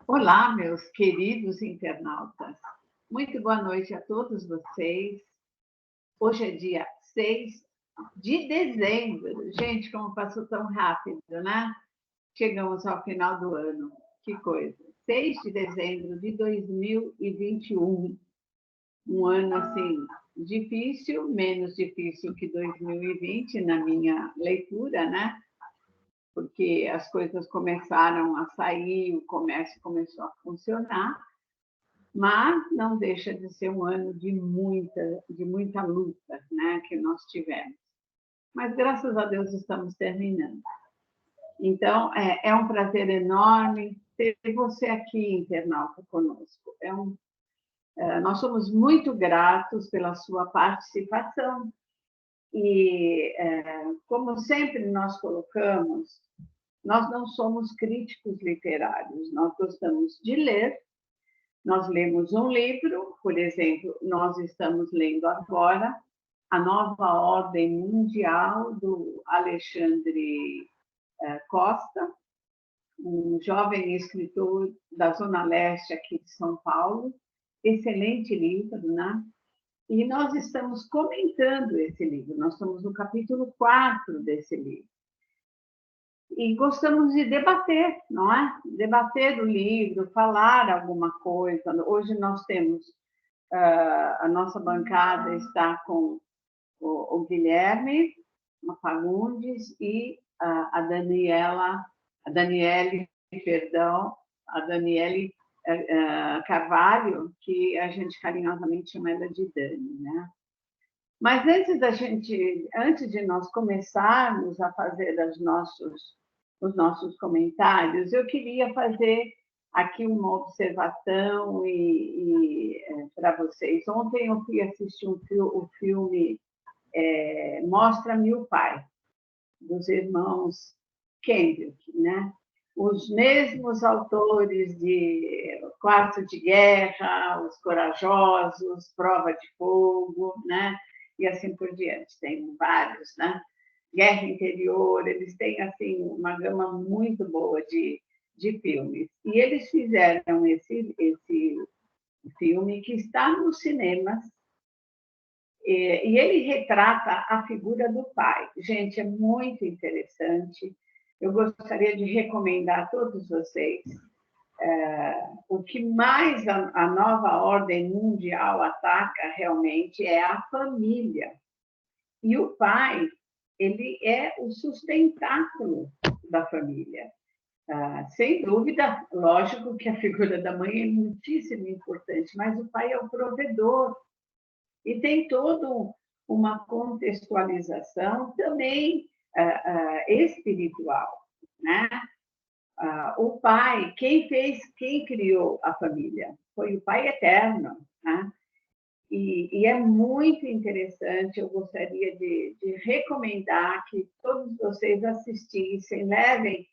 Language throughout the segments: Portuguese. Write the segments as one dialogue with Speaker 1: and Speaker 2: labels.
Speaker 1: Olá, meus queridos internautas. Muito boa noite a todos vocês. Hoje é dia 6 de dezembro. Gente, como passou tão rápido, né? Chegamos ao final do ano. Que coisa. 6 de dezembro de 2021. Um ano, assim, difícil, menos difícil que 2020, na minha leitura, né? Porque as coisas começaram a sair, o comércio começou a funcionar, mas não deixa de ser um ano de muita luta, né, que nós tivemos. Mas, graças a Deus, estamos terminando. Então, é um prazer enorme ter você aqui, internauta, conosco. Nós somos muito gratos pela sua participação e, como sempre nós colocamos, nós não somos críticos literários, nós gostamos de ler. Nós lemos um livro, por exemplo, nós estamos lendo agora A Nova Ordem Mundial, do Alexandre Costa, um jovem escritor da Zona Leste aqui de São Paulo. Excelente livro, né? E nós estamos comentando esse livro, nós estamos no capítulo 4 desse livro. E gostamos de debater, não é? Debater o livro, falar alguma coisa. Hoje nós temos, a nossa bancada está com o Guilherme Fagundes e a Daniele, perdão, a Daniele Carvalho, que a gente carinhosamente chama ela de Dani, né? Mas antes de nós começarmos a fazer os nossos comentários, eu queria fazer aqui uma observação para vocês. Ontem eu fui assistir o filme Mostra-me o Pai, dos irmãos Kendrick, né? Os mesmos autores de Quarto de Guerra, Os Corajosos, Prova de Fogo, né? E assim por diante. Tem vários, né? Guerra Interior, eles têm assim uma gama muito boa de filmes. E eles fizeram esse filme que está nos cinemas, e ele retrata a figura do pai. Gente, é muito interessante. Eu gostaria de recomendar a todos vocês o que mais a nova ordem mundial ataca realmente é a família. E o pai, ele é o sustentáculo da família. Sem dúvida, lógico que a figura da mãe é muitíssimo importante, mas o pai é o provedor. E tem toda uma contextualização também espiritual, né? O pai, quem criou a família? Foi o Pai Eterno, né? E é muito interessante, eu gostaria de recomendar que todos vocês assistissem, levem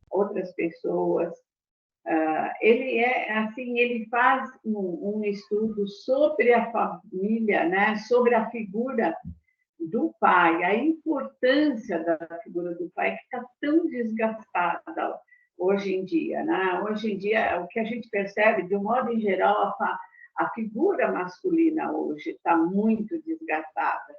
Speaker 1: outras pessoas. Ele faz um estudo sobre a família, né? Sobre a figura do pai, a importância da figura do pai que está tão desgastada hoje em dia, né? Hoje em dia, o que a gente percebe, de um modo em geral, a figura masculina hoje está muito desgastada.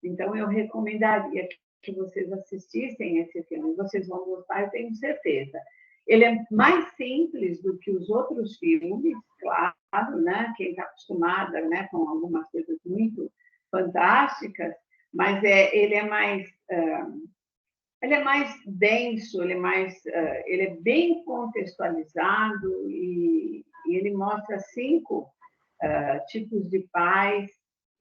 Speaker 1: Então, eu recomendaria que vocês assistissem esse filme. Vocês vão gostar, eu tenho certeza. Ele é mais simples do que os outros filmes, claro, né? Quem está acostumada, né, com algumas coisas muito fantásticas, mas ele é mais denso, ele é bem contextualizado e ele mostra 5 tipos de pais.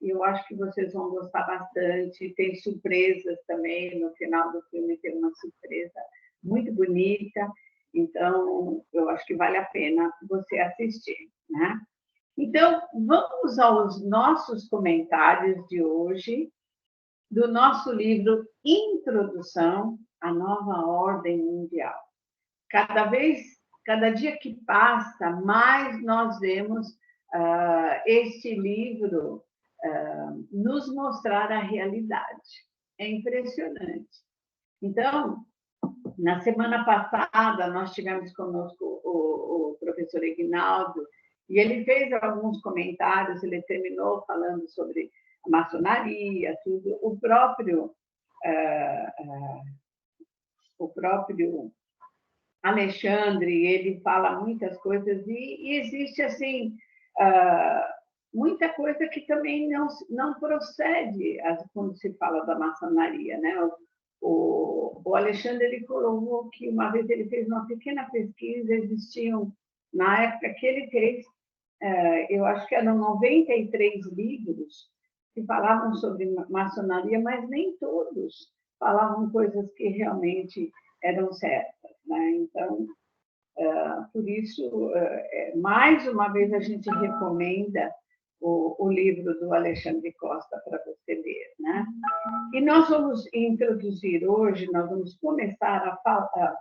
Speaker 1: E eu acho que vocês vão gostar bastante. Tem surpresas também, no final do filme tem uma surpresa muito bonita. Então, eu acho que vale a pena você assistir, né? Então, vamos aos nossos comentários de hoje, do nosso livro Introdução à Nova Ordem Mundial. Cada dia que passa, mais nós vemos este livro nos mostrar a realidade. É impressionante. Então, na semana passada, nós tivemos conosco o professor Ignaldo, e ele fez alguns comentários, ele terminou falando sobre a maçonaria, tudo. O próprio Alexandre, ele fala muitas coisas, e existe, assim, muita coisa que também não procede quando se fala da maçonaria, né? O Alexandre, ele colocou que uma vez ele fez uma pequena pesquisa, existiam, na época que ele fez, eu acho que eram 93 livros que falavam sobre maçonaria, mas nem todos falavam coisas que realmente eram certas, né? Então, por isso, mais uma vez, a gente recomenda o livro do Alexandre Costa para você ler, né? E nós vamos introduzir hoje, nós vamos começar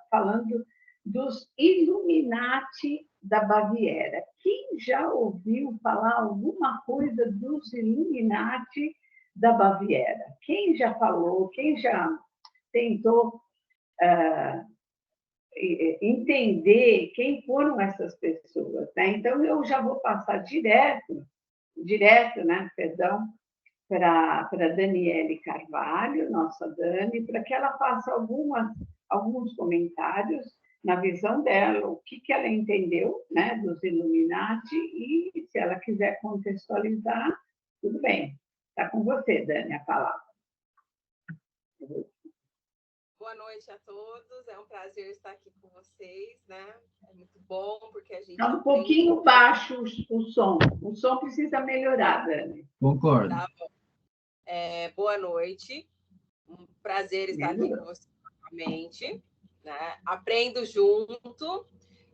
Speaker 1: falando dos Illuminati da Baviera. Quem já ouviu falar alguma coisa dos Illuminati da Baviera? Quem já falou? Quem já tentou entender quem foram essas pessoas, né? Então, eu já vou passar direto, né, perdão, para Daniele Carvalho, nossa Dani, para que ela faça alguns comentários na visão dela, o que ela entendeu, né, dos Illuminati, e se ela quiser contextualizar, tudo bem. Está com você, Dani, a palavra.
Speaker 2: Boa noite a todos, é um prazer estar aqui com vocês, né? É muito bom, porque a gente...
Speaker 1: Está um pouquinho baixo o som precisa melhorar, Dani.
Speaker 3: Concordo.
Speaker 2: Tá bom. Boa noite, um prazer estar aqui com vocês novamente, né? Aprendo junto,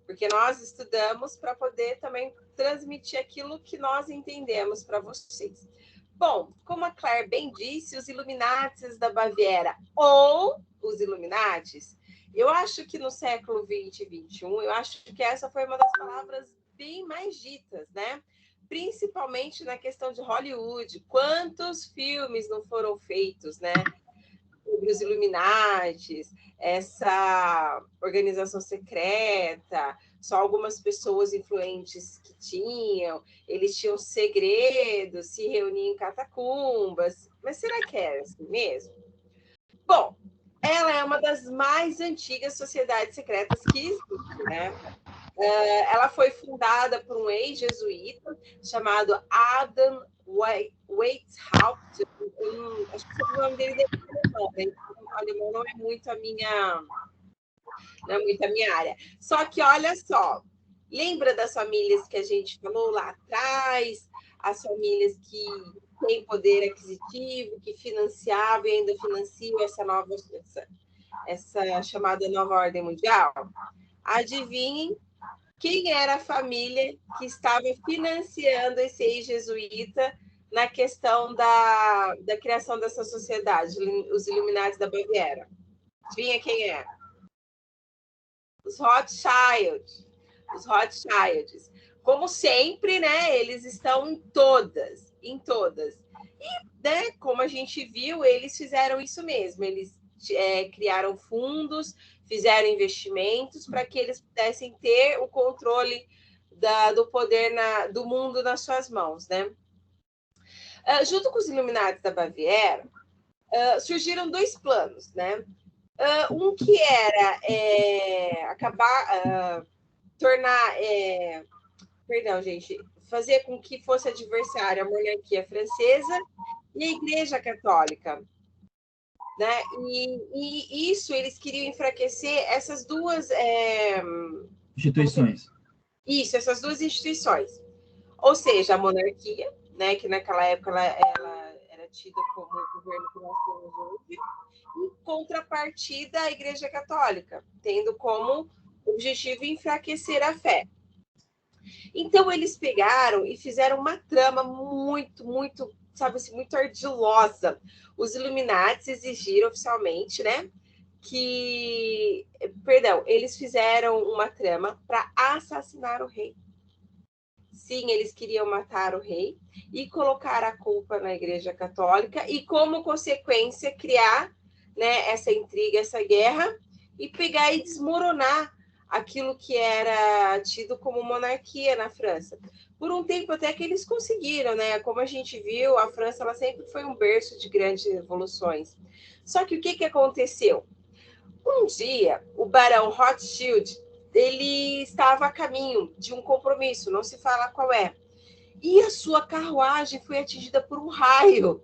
Speaker 2: porque nós estudamos para poder também transmitir aquilo que nós entendemos para vocês. Bom, como a Claire bem disse, os Illuminatis da Baviera, ou os Illuminatis, eu acho que no século XX e XXI, eu acho que essa foi uma das palavras bem mais ditas, né? Principalmente na questão de Hollywood. Quantos filmes não foram feitos, né? Sobre os Illuminatis, essa organização secreta, só algumas pessoas influentes que tinham, eles tinham segredos, se reuniam em catacumbas. Mas será que é assim mesmo? Bom, ela é uma das mais antigas sociedades secretas que existe, né? Ela foi fundada por um ex-jesuíta chamado Adam Weishaupt. Acho que o nome dele é alemão, né? O alemão não é muito a minha área. Só que, olha só, lembra das famílias que a gente falou lá atrás? As famílias que têm poder aquisitivo, que financiavam e ainda financiam essa chamada nova ordem mundial? Adivinhem quem era a família que estava financiando esse ex-jesuíta na questão da criação dessa sociedade, os Illuminati da Baviera? Adivinha quem é? Os Rothschilds. Os Rothschilds. Como sempre, né, eles estão em todas. E, né, como a gente viu, eles fizeram isso mesmo. Eles criaram fundos, fizeram investimentos para que eles pudessem ter o controle do poder do mundo nas suas mãos, né? Junto com os Illuminati da Baviera, surgiram dois planos, né? Um que era fazer com que fosse adversária a monarquia francesa e a Igreja Católica, né? E isso eles queriam enfraquecer essas duas
Speaker 3: instituições.
Speaker 2: Isso, essas duas instituições. Ou seja, a monarquia, né, que naquela época ela era tida como o governo que nós temos hoje, em contrapartida a Igreja Católica, tendo como objetivo enfraquecer a fé. Então, eles pegaram e fizeram uma trama muito, muito, sabe assim, muito ardilosa. Os Illuminati exigiram oficialmente, né, eles fizeram uma trama para assassinar o rei. Sim, eles queriam matar o rei e colocar a culpa na Igreja Católica e, como consequência, criar, né, essa intriga, essa guerra e pegar e desmoronar aquilo que era tido como monarquia na França. Por um tempo até que eles conseguiram, né? Como a gente viu, a França ela sempre foi um berço de grandes revoluções. Só que o que aconteceu? Um dia, o Barão Rothschild, ele estava a caminho de um compromisso, não se fala qual é, e a sua carruagem foi atingida por um raio.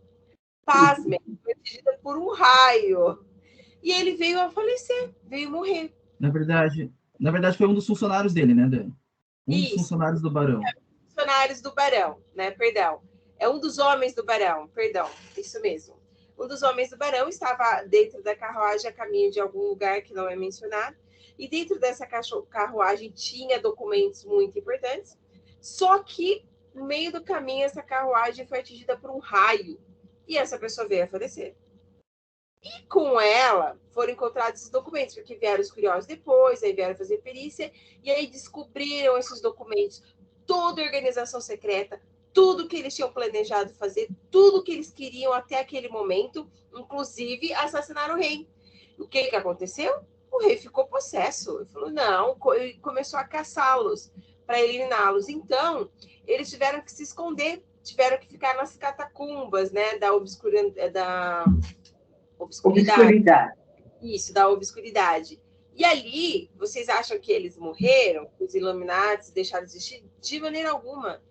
Speaker 2: Pasmem, foi atingida por um raio. E ele veio a falecer, veio morrer.
Speaker 3: Na verdade foi um dos funcionários dele, né, Dani? Um dos
Speaker 2: Isso.
Speaker 3: funcionários do Barão.
Speaker 2: Funcionários do Barão, né? Perdão. É um dos homens do Barão, perdão, isso mesmo. Um dos homens do Barão estava dentro da carruagem a caminho de algum lugar que não é mencionado, e dentro dessa carruagem tinha documentos muito importantes, só que no meio do caminho essa carruagem foi atingida por um raio, e essa pessoa veio a falecer. E com ela foram encontrados esses documentos, porque vieram os curiosos depois, aí vieram fazer perícia, e aí descobriram esses documentos, toda a organização secreta, tudo que eles tinham planejado fazer, tudo que eles queriam até aquele momento, inclusive assassinar o rei. O que aconteceu? O rei ficou possesso. Ele falou, não, e começou a caçá-los para eliminá-los. Então, eles tiveram que se esconder, tiveram que ficar nas catacumbas, né, da obscuridade. Isso, da obscuridade. E ali, vocês acham que eles morreram? Os Illuminati deixaram de existir? De maneira alguma.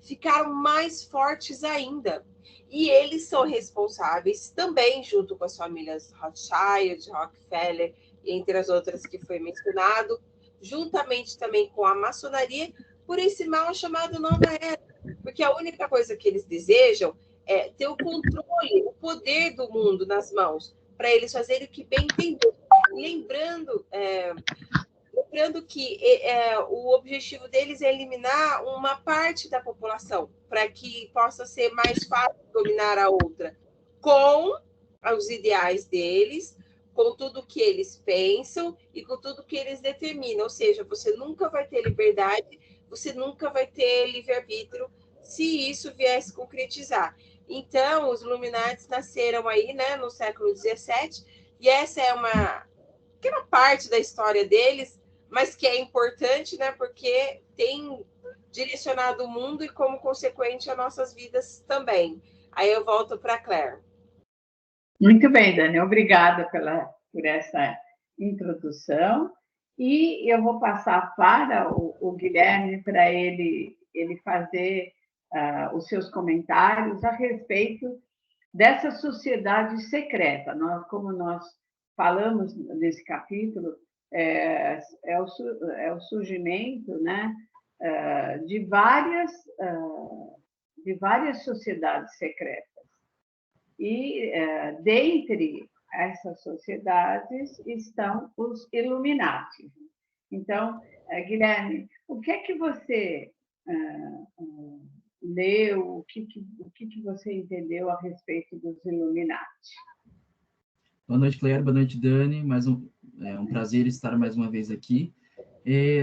Speaker 2: Ficaram mais fortes ainda. E eles são responsáveis também, junto com as famílias Rothschild, Rockefeller, entre as outras que foi mencionado, juntamente também com a maçonaria, por esse mal chamado Nova Era. Porque a única coisa que eles desejam é ter o controle, o poder do mundo nas mãos, para eles fazerem o que bem entender. Lembrando que o objetivo deles é eliminar uma parte da população, para que possa ser mais fácil dominar a outra, com os ideais deles, com tudo que eles pensam e com tudo que eles determinam. Ou seja, você nunca vai ter liberdade, você nunca vai ter livre-arbítrio, se isso viesse concretizar. Então, os Illuminati nasceram aí, né, no século XVII, e essa é uma pequena parte da história deles, mas que é importante, né, porque tem direcionado o mundo e, como consequente, as nossas vidas também. Aí eu volto para a Claire.
Speaker 1: Muito bem, Dani, obrigada por essa introdução. E eu vou passar para o Guilherme para ele fazer os seus comentários a respeito dessa sociedade secreta. Como nós falamos nesse capítulo, é o surgimento, né, de várias sociedades secretas. E dentre essas sociedades estão os Illuminati. Então, Guilherme, o que é que você leu, o que você entendeu a respeito dos Illuminati?
Speaker 3: Boa noite, Claire. Boa noite, Dani. É um prazer estar mais uma vez aqui.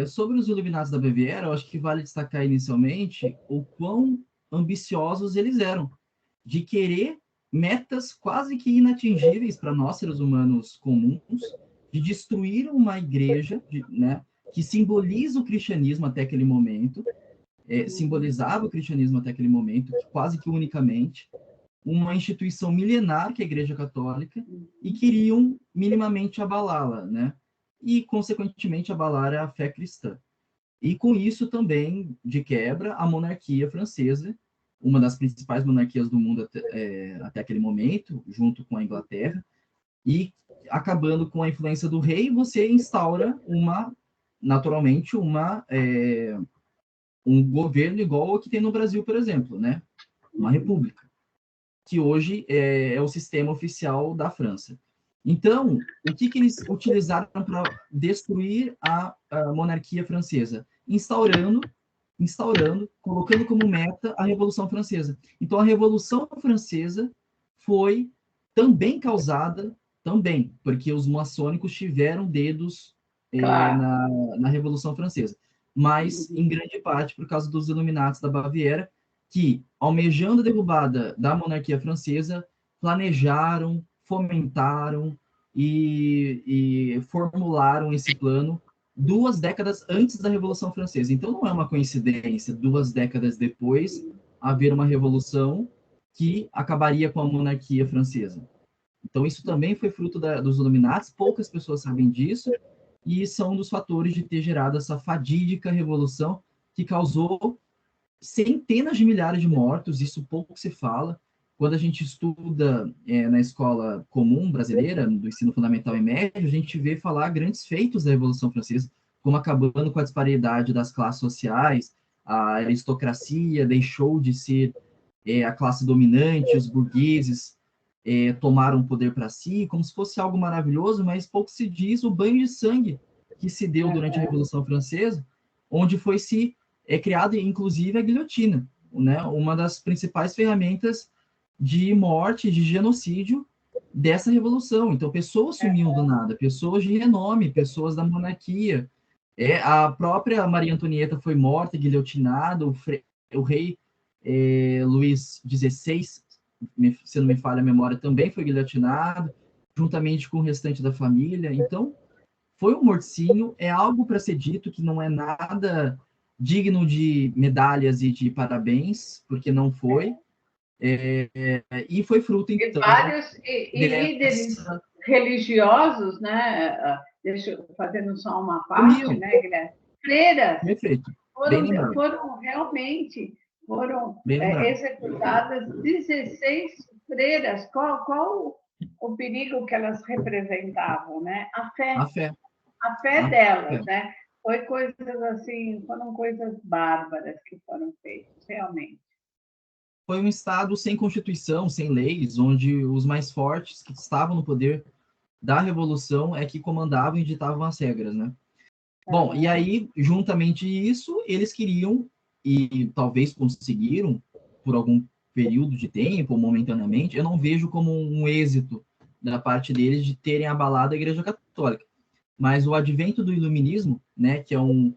Speaker 3: Sobre os Illuminati da Baviera, eu acho que vale destacar inicialmente o quão ambiciosos eles eram, de querer metas quase que inatingíveis para nós, seres humanos comuns, de destruir uma igreja, né, que simboliza o cristianismo até aquele momento, simbolizava o cristianismo até aquele momento, quase que unicamente, uma instituição milenar, que é a Igreja Católica, e queriam minimamente abalá-la, né? E, consequentemente, abalar a fé cristã. E, com isso, também, de quebra, a monarquia francesa, uma das principais monarquias do mundo até aquele momento, junto com a Inglaterra, e acabando com a influência do rei, você instaura naturalmente, um governo igual ao que tem no Brasil, por exemplo, né? Uma república, que hoje é o sistema oficial da França. Então, o que eles utilizaram para destruir a monarquia francesa? Instaurando, colocando como meta a Revolução Francesa. Então, a Revolução Francesa foi também causada, porque os maçônicos tiveram dedos na Revolução Francesa, mas, em grande parte, por causa dos Illuminati da Baviera, que, almejando a derrubada da monarquia francesa, planejaram, fomentaram e formularam esse plano 2 décadas antes da Revolução Francesa. Então, não é uma coincidência, 2 décadas depois, haver uma revolução que acabaria com a monarquia francesa. Então, isso também foi fruto dos Illuminatis, poucas pessoas sabem disso, e são um dos fatores de ter gerado essa fatídica revolução que causou centenas de milhares de mortos, isso pouco se fala. Quando a gente estuda na escola comum brasileira, do ensino fundamental e médio, a gente vê falar grandes feitos da Revolução Francesa, como acabando com a disparidade das classes sociais, a aristocracia deixou de ser a classe dominante, os burgueses tomaram o poder para si, como se fosse algo maravilhoso, mas pouco se diz o banho de sangue que se deu durante a Revolução Francesa, onde foi se criada, inclusive, a guilhotina, né? Uma das principais ferramentas de morte, de genocídio dessa revolução. Então, pessoas sumiam do nada, pessoas de renome, pessoas da monarquia. A própria Maria Antonieta foi morta, guilhotinada, o rei Luís XVI, se não me falha a memória, também foi guilhotinado, juntamente com o restante da família. Então, foi um morticínio, é algo para ser dito que não é nada digno de medalhas e de parabéns, porque não foi. E foi fruto,
Speaker 1: E
Speaker 3: então,
Speaker 1: vários líderes religiosos, né? Deixa eu fazendo só uma parte, né, Guilherme? Freiras
Speaker 3: Perfeito.
Speaker 1: foram realmente
Speaker 3: Bem
Speaker 1: executadas 16 freiras. Qual o perigo que elas representavam, né? A fé delas, né? Foi coisas assim, foram coisas bárbaras que foram feitas, realmente.
Speaker 3: Foi um Estado sem Constituição, sem leis, onde os mais fortes que estavam no poder da Revolução é que comandavam e ditavam as regras, né? Bom, e aí, juntamente isso, eles queriam, e talvez conseguiram, por algum período de tempo, ou momentaneamente, eu não vejo como um êxito da parte deles de terem abalado a Igreja Católica. Mas o advento do Iluminismo, né, que é um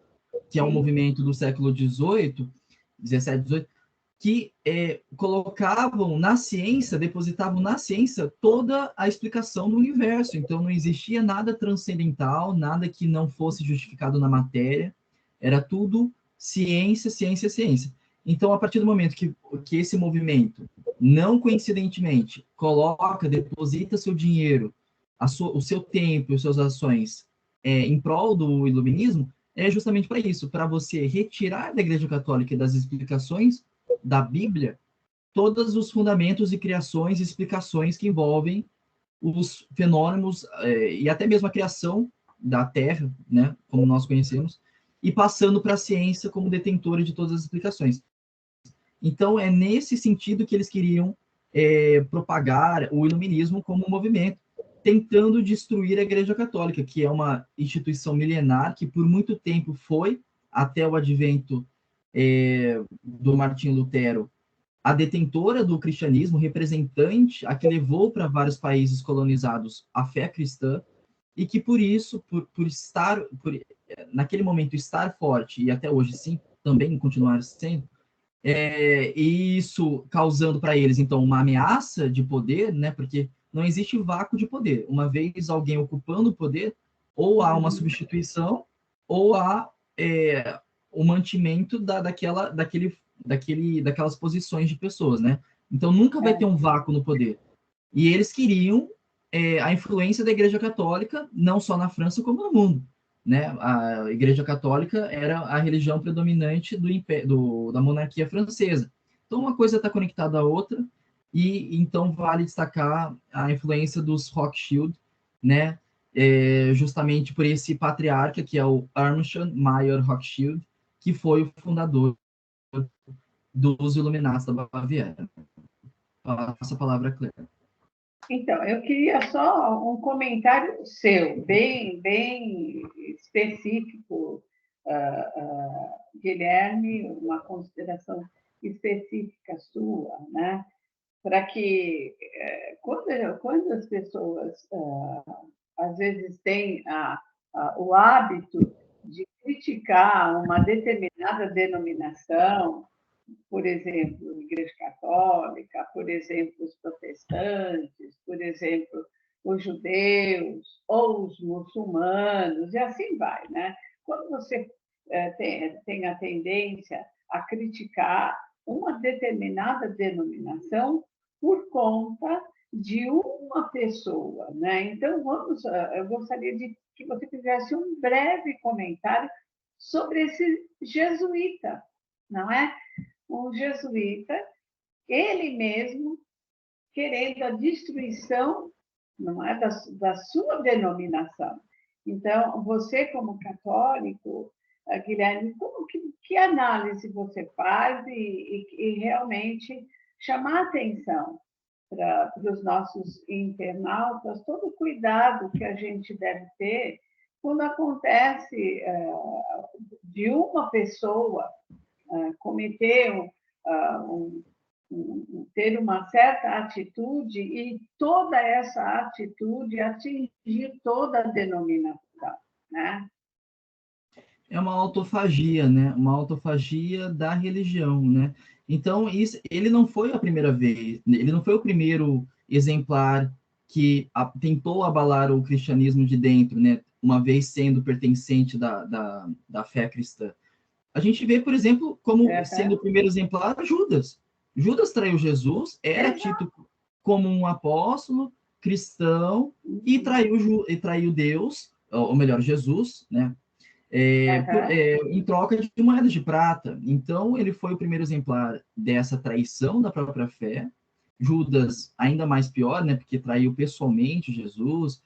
Speaker 3: movimento do século XVIII, 17, 18, que colocavam na ciência, depositavam na ciência toda a explicação do universo. Então, não existia nada transcendental, nada que não fosse justificado na matéria. Era tudo ciência, ciência, ciência. Então, a partir do momento que esse movimento, não coincidentemente, deposita seu dinheiro, o seu tempo e suas ações em prol do iluminismo, é justamente para isso, para você retirar da Igreja Católica e das explicações da Bíblia todos os fundamentos e criações e explicações que envolvem os fenômenos e até mesmo a criação da Terra, né, como nós conhecemos, e passando para a ciência como detentora de todas as explicações. Então, é nesse sentido que eles queriam propagar o iluminismo como um movimento, tentando destruir a Igreja Católica, que é uma instituição milenar que por muito tempo foi, até o advento do Martinho Lutero, a detentora do cristianismo, representante, a que levou para vários países colonizados a fé cristã, e que por isso, naquele momento estar forte, e até hoje sim, também continuar sendo, e isso causando para eles, então, uma ameaça de poder, né, porque não existe vácuo de poder. Uma vez alguém ocupando o poder, ou há uma substituição, ou há o mantimento daquelas posições de pessoas, né? Então, nunca vai ter um vácuo no poder. E eles queriam a influência da Igreja Católica, não só na França, como no mundo. Né? A Igreja Católica era a religião predominante da monarquia francesa. Então, uma coisa está conectada à outra, e então vale destacar a influência dos Rothschild, né? Justamente por esse patriarca, que é o Armstrong Mayer Rothschild, que foi o fundador dos Illuminati da Baviera. Passo a palavra a Claire.
Speaker 1: Então, eu queria só um comentário seu, bem específico, Guilherme, uma consideração específica sua, né? Para que, quando as pessoas, às vezes, têm o hábito de criticar uma determinada denominação, por exemplo, a Igreja Católica, por exemplo, os protestantes, por exemplo, os judeus ou os muçulmanos, e assim vai, né? Quando você tem a tendência a criticar uma determinada denominação por conta de uma pessoa, né? Então, eu gostaria de que você fizesse um breve comentário sobre esse jesuíta, não é? Um jesuíta, ele mesmo querendo a destruição, não é, da sua denominação. Então, você como católico, Guilherme, que análise você faz e realmente chamar atenção para os nossos internautas, todo o cuidado que a gente deve ter quando acontece de uma pessoa cometer ter uma certa atitude e toda essa atitude atingir toda a denominação, né?
Speaker 3: É uma autofagia, né? Uma autofagia da religião, né? Então, ele não foi a primeira vez, ele não foi o primeiro exemplar que tentou abalar o cristianismo de dentro, né? Uma vez sendo pertencente da fé cristã. A gente vê, por exemplo, como sendo o primeiro exemplar, Judas. Judas traiu Jesus, era tido como um apóstolo cristão e traiu Deus, ou melhor, Jesus, né? Em troca de moedas de prata. Então, ele foi o primeiro exemplar dessa traição da própria fé. Judas, ainda mais pior, né? Porque traiu pessoalmente Jesus.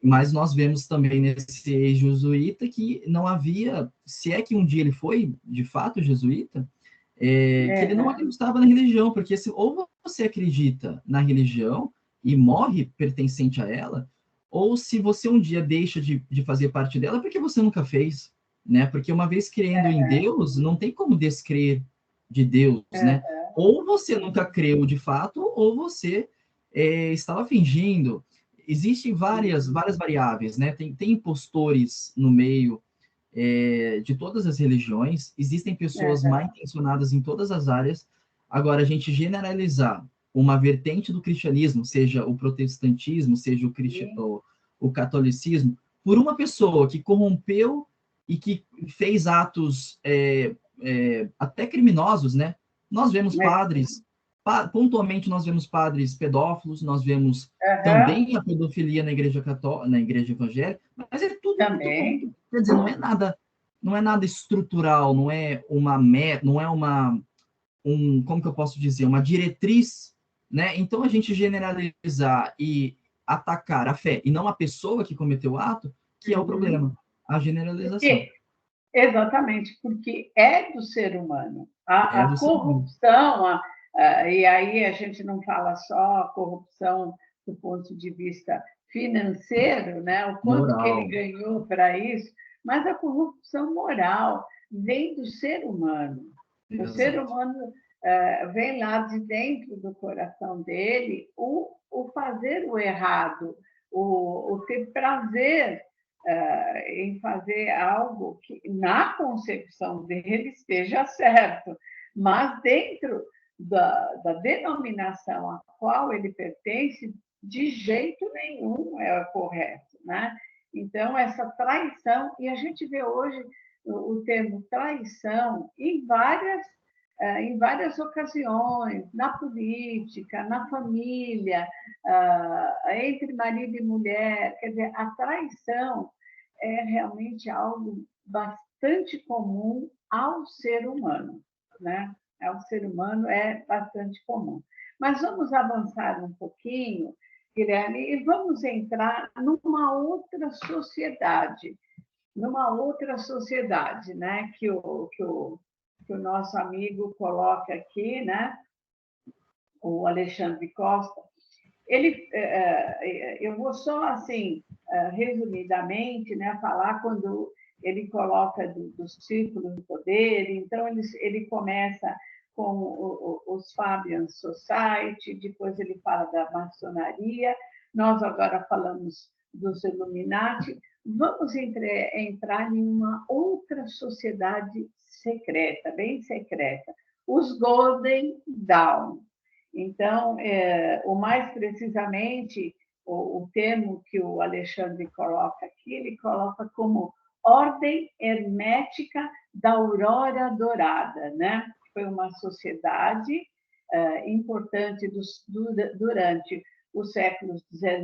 Speaker 3: Mas nós vemos também nesse jesuíta que não havia, se é que um dia ele foi de fato jesuíta, que ele não acreditava na religião, porque ou você acredita na religião e morre pertencente a ela, ou se você um dia deixa de fazer parte dela, porque você nunca fez, né? Porque uma vez crendo em Deus, não tem como descrer de Deus, né? Ou você nunca creu de fato, ou você estava fingindo. Existem várias variáveis, né? Tem impostores no meio de todas as religiões, existem pessoas mal intencionadas em todas as áreas. Agora, a gente generalizar uma vertente do cristianismo, seja o protestantismo, seja o catolicismo, por uma pessoa que corrompeu e que fez atos até criminosos, né? Nós vemos padres, pontualmente nós vemos padres pedófilos, nós vemos também a pedofilia na igreja católica, na igreja evangélica, mas é tudo
Speaker 1: também.
Speaker 3: Muito, quer dizer, não é nada estrutural, não é como que eu posso dizer, uma diretriz, né? Então a gente generalizar e atacar a fé e não a pessoa que cometeu o ato, que é o problema, a generalização.
Speaker 1: Exatamente, porque é do ser humano. A corrupção, e aí a gente não fala só a corrupção do ponto de vista financeiro, né? O quanto
Speaker 3: moral.
Speaker 1: que ele ganhou para isso, mas a corrupção moral vem do ser humano. O ser humano vem lá de dentro do coração dele o fazer o errado, o ter prazer em fazer algo que, na concepção dele, esteja certo, mas dentro da denominação a qual ele pertence, de jeito nenhum é correto, né? Então, essa traição, e a gente vê hoje o termo traição em várias ocasiões, na política, na família, entre marido e mulher. Quer dizer, a traição é realmente algo bastante comum ao ser humano, né? Ao ser humano é bastante comum. Mas vamos avançar um pouquinho, Guilherme, e vamos entrar numa outra sociedade, né? Que o nosso amigo coloca aqui, né? O Alexandre Costa. Eu vou só assim resumidamente, né, falar quando ele coloca dos círculos do poder. Então ele começa com os Fabian Society, depois ele fala da maçonaria, nós agora falamos dos Illuminati. Vamos entrar em uma outra sociedade secreta, bem secreta, os Golden Dawn. Então, o mais precisamente, o termo que o Alexandre coloca aqui, ele coloca como Ordem Hermética da Aurora Dourada, né? Foi uma sociedade importante durante os séculos XIX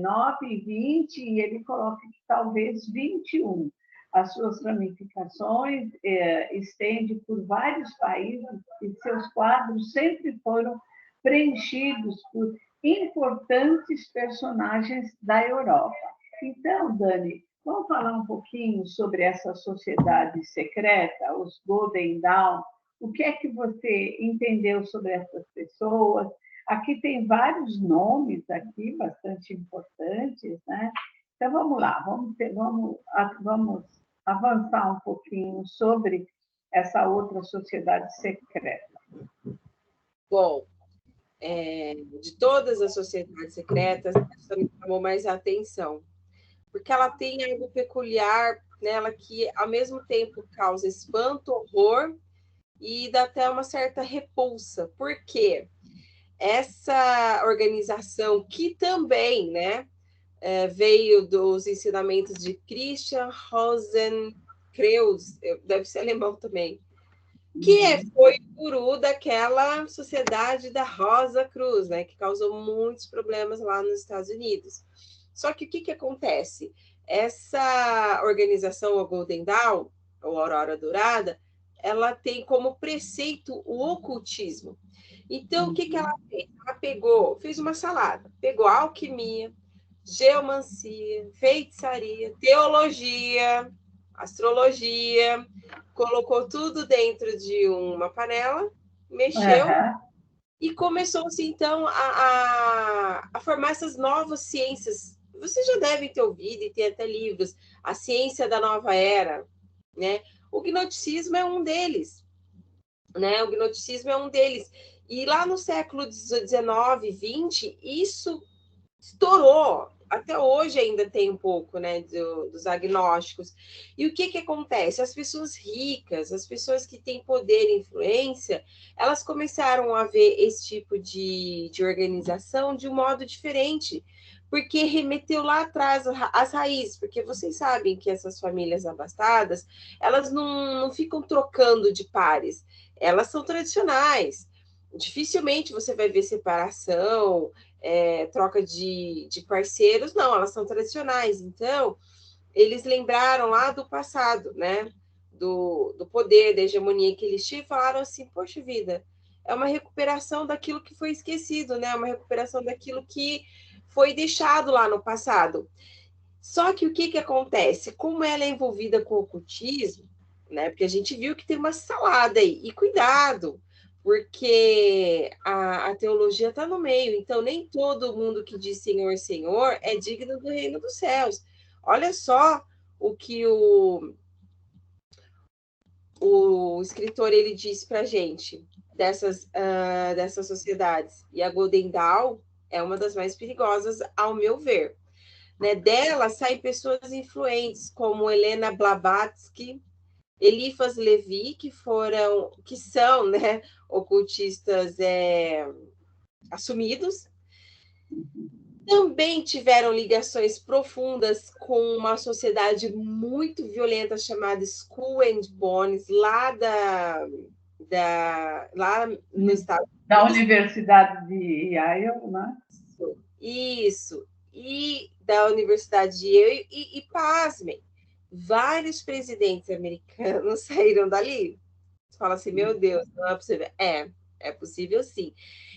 Speaker 1: e XX, e ele coloca que talvez XXI. As suas ramificações estendem por vários países e seus quadros sempre foram preenchidos por importantes personagens da Europa. Então, Dani, vamos falar um pouquinho sobre essa sociedade secreta, os Golden Dawn. O que é que você entendeu sobre essas pessoas? Aqui tem vários nomes aqui, bastante importantes, né? Então, vamos lá, vamos avançar um pouquinho sobre essa outra sociedade secreta.
Speaker 2: Bom, de todas as sociedades secretas, essa me chamou mais a atenção, porque ela tem algo peculiar nela que, ao mesmo tempo, causa espanto, horror e dá até uma certa repulsa. Por quê? Essa organização, que também, né, veio dos ensinamentos de Christian Rosenkreuz, deve ser alemão também, que foi o guru daquela sociedade da Rosa Cruz, né, que causou muitos problemas lá nos Estados Unidos. Só que o que acontece? Essa organização, a Golden Dawn, ou Aurora Dourada, ela tem como preceito o ocultismo. Então, o que ela fez? Ela fez uma salada, pegou alquimia, geomancia, feitiçaria, teologia, astrologia, colocou tudo dentro de uma panela, mexeu e começou-se, então, a formar essas novas ciências. Vocês já devem ter ouvido e ter até livros, a ciência da nova era, né? O gnosticismo é um deles, né? O gnosticismo é um deles. E lá no século XIX, XX, isso estourou. Até hoje ainda tem um pouco, né, dos agnósticos. E o que acontece? As pessoas ricas, as pessoas que têm poder e influência, elas começaram a ver esse tipo de organização de um modo diferente, porque remeteu lá atrás as raízes, porque vocês sabem que essas famílias abastadas, elas não ficam trocando de pares, elas são tradicionais. Dificilmente você vai ver separação, troca de parceiros, não, elas são tradicionais. Então, eles lembraram lá do passado, né? Do poder, da hegemonia que eles tinham, e falaram assim, poxa vida, é uma recuperação daquilo que foi esquecido, né? Uma recuperação daquilo que foi deixado lá no passado. Só que o que acontece? Como ela é envolvida com o ocultismo, né? Porque a gente viu que tem uma salada aí, e cuidado, porque a teologia está no meio, então nem todo mundo que diz Senhor, Senhor é digno do reino dos céus. Olha só o que o escritor ele diz para a gente dessas sociedades. E a Golden Dawn é uma das mais perigosas, ao meu ver. Né? Dela saem pessoas influentes, como Helena Blavatsky, Eliphas Levi, que são, né, ocultistas assumidos. Também tiveram ligações profundas com uma sociedade muito violenta chamada Skull and Bones, lá no estado
Speaker 1: da Universidade de Yale, né?
Speaker 2: Isso. E da Universidade de Yale, e pasmem, vários presidentes americanos saíram dali. Você fala assim, meu Deus, não é possível. É possível sim.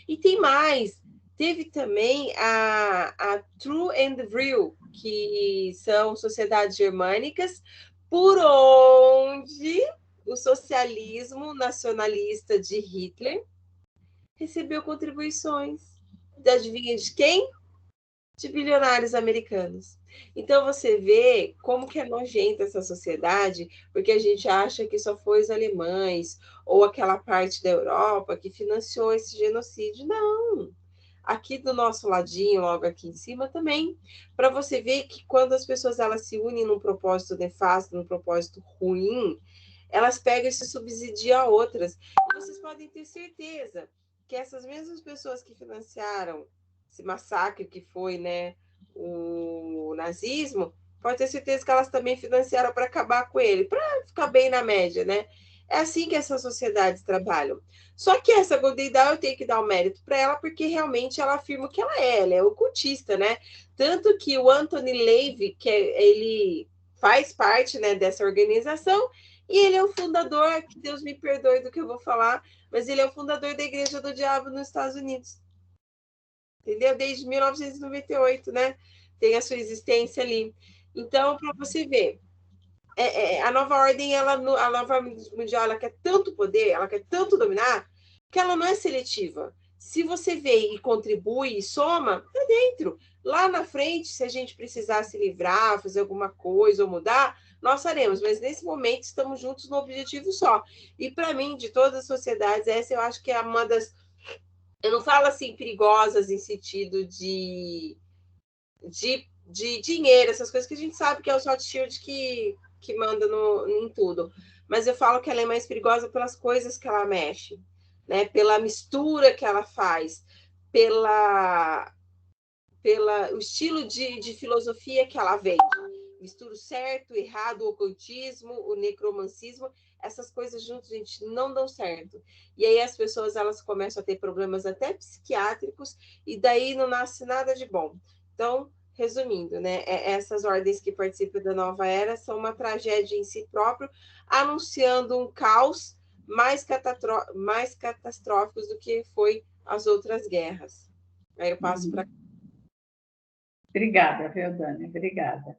Speaker 2: E tem mais. Teve também a True and Real, que são sociedades germânicas, por onde o socialismo nacionalista de Hitler recebeu contribuições. Adivinha de quem? De bilionários americanos. Então você vê como que é nojenta essa sociedade, porque a gente acha que só foi os alemães ou aquela parte da Europa que financiou esse genocídio. Não. Aqui do nosso ladinho, logo aqui em cima também, para você ver que quando as pessoas elas se unem num propósito nefasto, num propósito ruim, elas pegam e se subsidiam a outras. E vocês podem ter certeza que essas mesmas pessoas que financiaram esse massacre que foi, né, o nazismo, pode ter certeza que elas também financiaram para acabar com ele, para ficar bem na média, né? É assim que essas sociedades trabalham. Só que essa Golden Dawn eu tenho que dar o mérito para ela, porque realmente ela afirma o que ela é ocultista, né? Tanto que o Anthony Levy, ele faz parte, né, dessa organização, e ele é o fundador, que Deus me perdoe do que eu vou falar, mas ele é o fundador da Igreja do Diabo nos Estados Unidos. Entendeu? Desde 1998, né? Tem a sua existência ali. Então, para você ver, a nova ordem, a nova ordem mundial, ela quer tanto poder, ela quer tanto dominar, que ela não é seletiva. Se você vê e contribui e soma, tá dentro. Lá na frente, se a gente precisar se livrar, fazer alguma coisa ou mudar, nós faremos. Mas nesse momento estamos juntos no objetivo só. E para mim, de todas as sociedades, essa eu acho que é uma das. Eu não falo assim perigosas em sentido de dinheiro, essas coisas que a gente sabe que é o Rothschild que manda em tudo. Mas eu falo que ela é mais perigosa pelas coisas que ela mexe, né? Pela mistura que ela faz, pela o estilo de filosofia que ela vende. Mistura o certo, o errado, o ocultismo, o necromancismo, essas coisas juntas, gente, não dão certo. E aí as pessoas, elas começam a ter problemas até psiquiátricos, e daí não nasce nada de bom. Então, resumindo, né, essas ordens que participam da nova era são uma tragédia em si próprio, anunciando um caos mais catastrófico do que foi as outras guerras. Aí eu passo para...
Speaker 1: Obrigada, viu, Dani? Obrigada.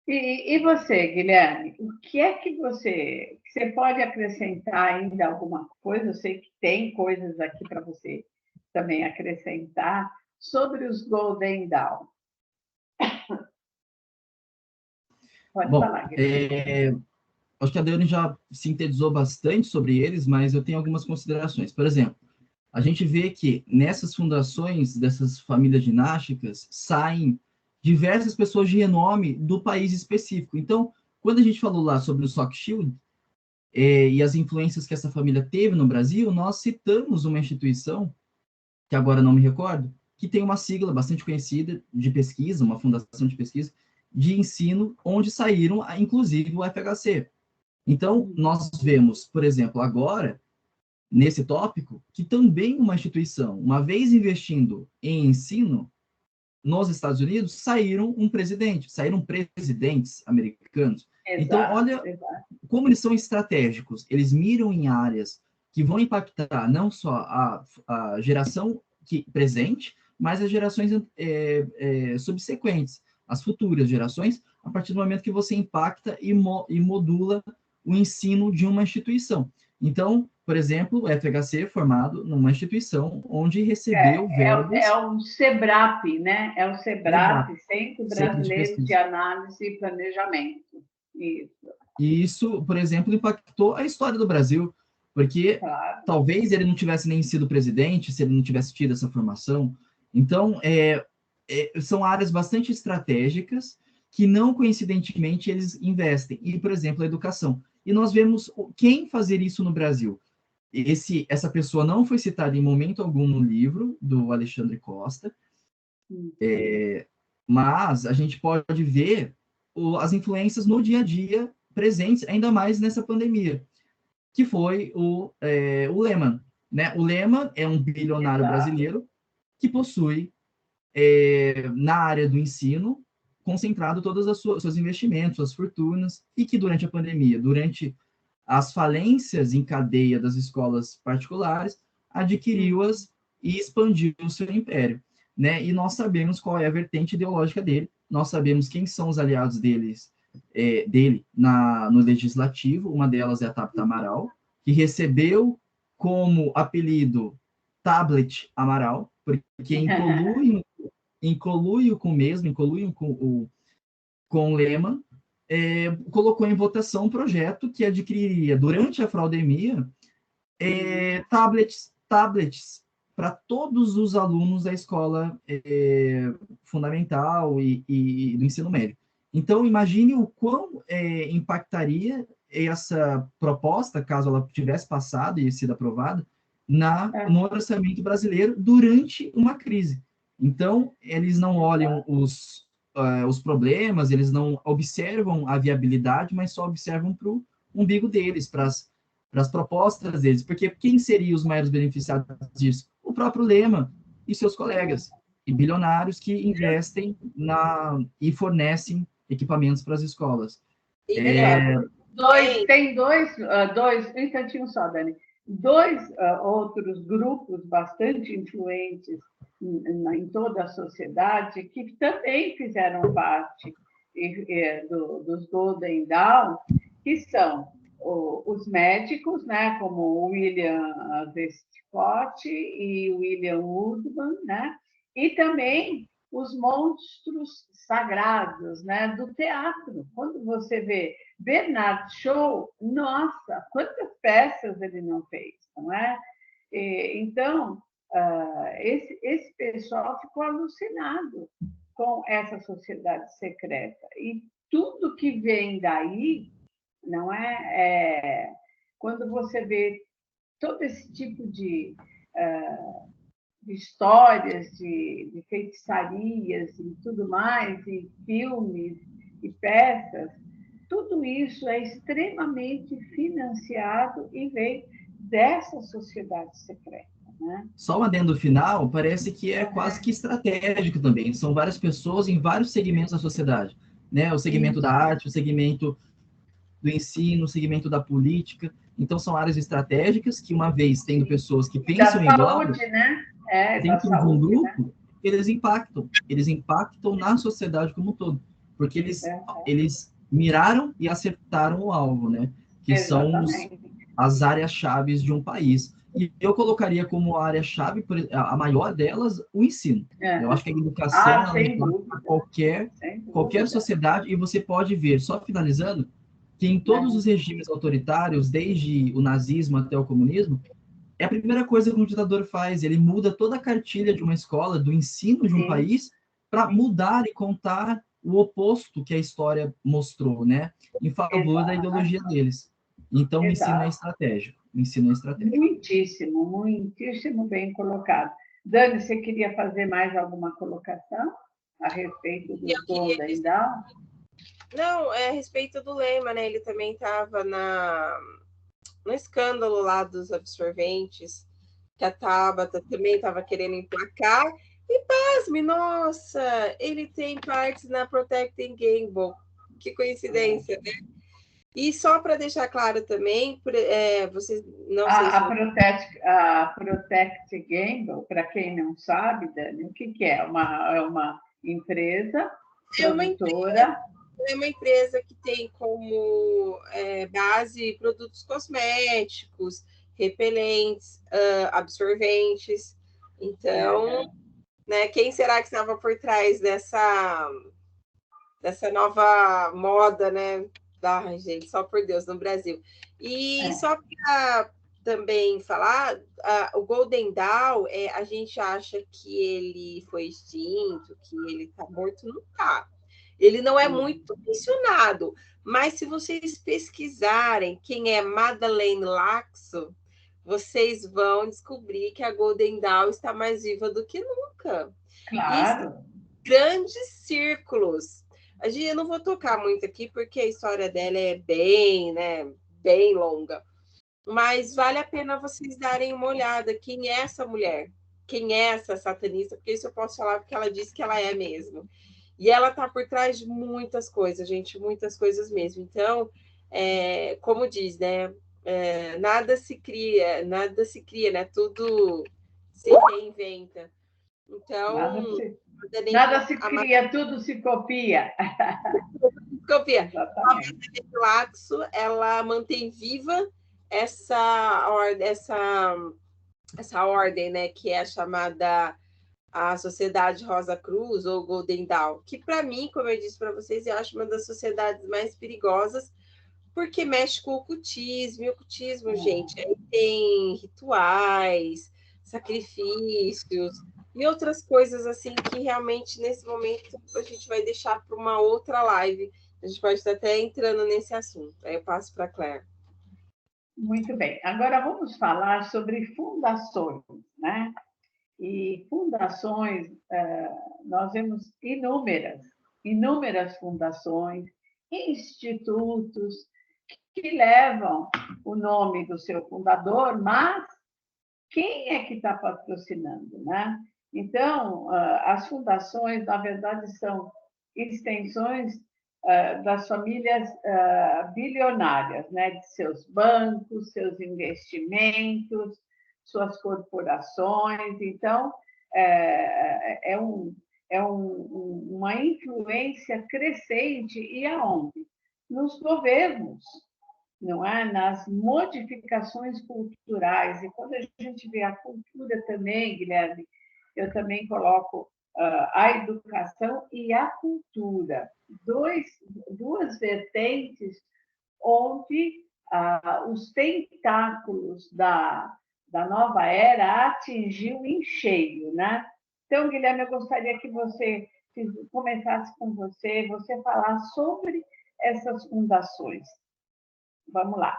Speaker 1: E você, Guilherme, o que é que você pode acrescentar ainda alguma coisa? Eu sei que tem coisas aqui para você também acrescentar sobre os Golden Dawn. Pode falar, Guilherme.
Speaker 3: Acho que a Dani já sintetizou bastante sobre eles, mas eu tenho algumas considerações. Por exemplo, a gente vê que nessas fundações dessas famílias dinásticas saem diversas pessoas de renome do país específico. Então, quando a gente falou lá sobre o Sockshield e as influências que essa família teve no Brasil, nós citamos uma instituição, que agora não me recordo, que tem uma sigla bastante conhecida de pesquisa, uma fundação de pesquisa, de ensino, onde saíram, inclusive, o FHC. Então, nós vemos, por exemplo, agora, nesse tópico, que também uma instituição, uma vez investindo em ensino, nos Estados Unidos, saíram presidentes americanos. Exato, então, olha como eles são estratégicos. Eles miram em áreas que vão impactar não só a geração presente, mas as gerações subsequentes, as futuras gerações, a partir do momento que você impacta e modula o ensino de uma instituição. Então, por exemplo, o FHC formado numa instituição onde recebeu verbos...
Speaker 1: É o SEBRAP, né? É o SEBRAP, Centro Brasileiro de Análise e Planejamento. Isso.
Speaker 3: E isso, por exemplo, impactou a história do Brasil, porque talvez ele não tivesse nem sido presidente, se ele não tivesse tido essa formação. Então, são áreas bastante estratégicas que, não coincidentemente, eles investem. E, por exemplo, a educação. E nós vemos quem fazer isso no Brasil. Essa pessoa não foi citada em momento algum no livro do Alexandre Costa, mas a gente pode ver as influências no dia a dia presentes, ainda mais nessa pandemia, que foi o Lehman. Né? O Lehman é um bilionário brasileiro que possui, na área do ensino, concentrado todos os seus investimentos, suas fortunas, e que durante a pandemia, durante as falências em cadeia das escolas particulares, adquiriu-as e expandiu o seu império. Né? E nós sabemos qual é a vertente ideológica dele, nós sabemos quem são os aliados dele no legislativo, uma delas é a Tabita Amaral, que recebeu como apelido Tablet Amaral, porque em conluio com o Lehman, colocou em votação um projeto que adquiriria, durante a fraudemia, tablets para todos os alunos da escola fundamental e do ensino médio. Então, imagine o quão impactaria essa proposta, caso ela tivesse passado e sido aprovada, no orçamento brasileiro durante uma crise. Então, eles não olham os problemas, eles não observam a viabilidade, mas só observam para o umbigo deles, para as propostas deles. Porque quem seriam os maiores beneficiados disso? O próprio Lema e seus colegas, e bilionários que investem e fornecem equipamentos para as escolas.
Speaker 1: Tem dois, um instantinho só, Dani. Dois outros grupos bastante influentes em toda a sociedade que também fizeram parte dos Golden Dawn, que são os médicos, né, como o William Westcott e o William Woodman, né, e também os monstros sagrados, né, do teatro. Quando você vê Bernard Shaw, nossa, quantas peças ele não fez, não é? Então, esse pessoal ficou alucinado com essa sociedade secreta. E tudo que vem daí, não é? Quando você vê todo esse tipo de histórias, de feitiçarias e tudo mais, e filmes e peças, tudo isso é extremamente financiado e vem dessa sociedade secreta. Né?
Speaker 3: Só um adendo final, parece que é quase que estratégico também. São várias pessoas em vários segmentos da sociedade, né? O segmento da arte, o segmento do ensino, o segmento da política. Então, são áreas estratégicas que, uma vez tendo pessoas que pensam igual,
Speaker 1: né?
Speaker 3: dentro de um grupo, né? Eles impactam na sociedade como um todo, porque eles miraram e acertaram o alvo, né? Que são as áreas-chave de um país. E eu colocaria como área-chave, a maior delas, o ensino. Eu acho que a educação ela impacta qualquer sociedade, e você pode ver, só finalizando, que em todos os regimes autoritários, desde o nazismo até o comunismo, é a primeira coisa que um ditador faz, ele muda toda a cartilha de uma escola, do ensino de um país, para mudar e contar o oposto que a história mostrou, né? Em favor da ideologia deles. Então, o ensino é estratégico.
Speaker 1: Muitíssimo, muitíssimo bem colocado. Dani, você queria fazer mais alguma colocação a respeito do Golden Dawn?
Speaker 2: Não, a respeito do Lema, né? Ele também estava no escândalo lá dos absorventes, que a Tabata também estava querendo emplacar. E pasme, nossa, ele tem partes na Procter & Gamble. Que coincidência, né? E só para deixar claro também, vocês não sei se...
Speaker 1: A Procter & Gamble, para quem não sabe, Dani, o que é? É uma empresa produtora...
Speaker 2: É uma empresa que tem como base produtos cosméticos, repelentes, absorventes. Então, né, quem será que estava por trás dessa nova moda, né? Gente, só por Deus, no Brasil. E só para também falar, o Golden Dawn, a gente acha que ele foi extinto, que ele está morto, não está. Ele não é muito mencionado, mas se vocês pesquisarem quem é Madeleine Laxo, vocês vão descobrir que a Golden Dawn está mais viva do que nunca.
Speaker 1: Claro.
Speaker 2: E grandes círculos. Eu não vou tocar muito aqui, porque a história dela é bem longa. Mas vale a pena vocês darem uma olhada. Quem é essa mulher? Quem é essa satanista? Porque isso eu posso falar porque ela disse que ela é mesmo. E ela está por trás de muitas coisas, gente, muitas coisas mesmo. Então, como diz, né? Nada se cria, né? Tudo se reinventa. Então,
Speaker 1: nada se cria, tudo se copia.
Speaker 2: Copia. A Laxo, ela mantém viva essa ordem, né? Que é chamada a Sociedade Rosa Cruz ou Golden Dawn, que para mim, como eu disse para vocês, eu acho uma das sociedades mais perigosas, porque mexe com o ocultismo. E o ocultismo, gente, aí tem rituais, sacrifícios e outras coisas assim que realmente nesse momento a gente vai deixar para uma outra live. A gente pode estar até entrando nesse assunto. Aí eu passo para a Claire.
Speaker 1: Muito bem. Agora vamos falar sobre fundações, né? E fundações, nós vemos inúmeras inúmeras fundações, institutos que levam o nome do seu fundador, mas quem é que está patrocinando, né? Então, as fundações, na verdade, são extensões das famílias bilionárias, né? De seus bancos, seus investimentos, suas corporações. Então, uma influência crescente. E aonde? Nos governos, não é? Nas modificações culturais. E quando a gente vê a cultura também, Guilherme, eu também coloco a educação e a cultura, duas vertentes onde os tentáculos da nova era atingiu em cheio, né? Então, Guilherme, eu gostaria que você começasse com você falar sobre essas fundações. Vamos lá.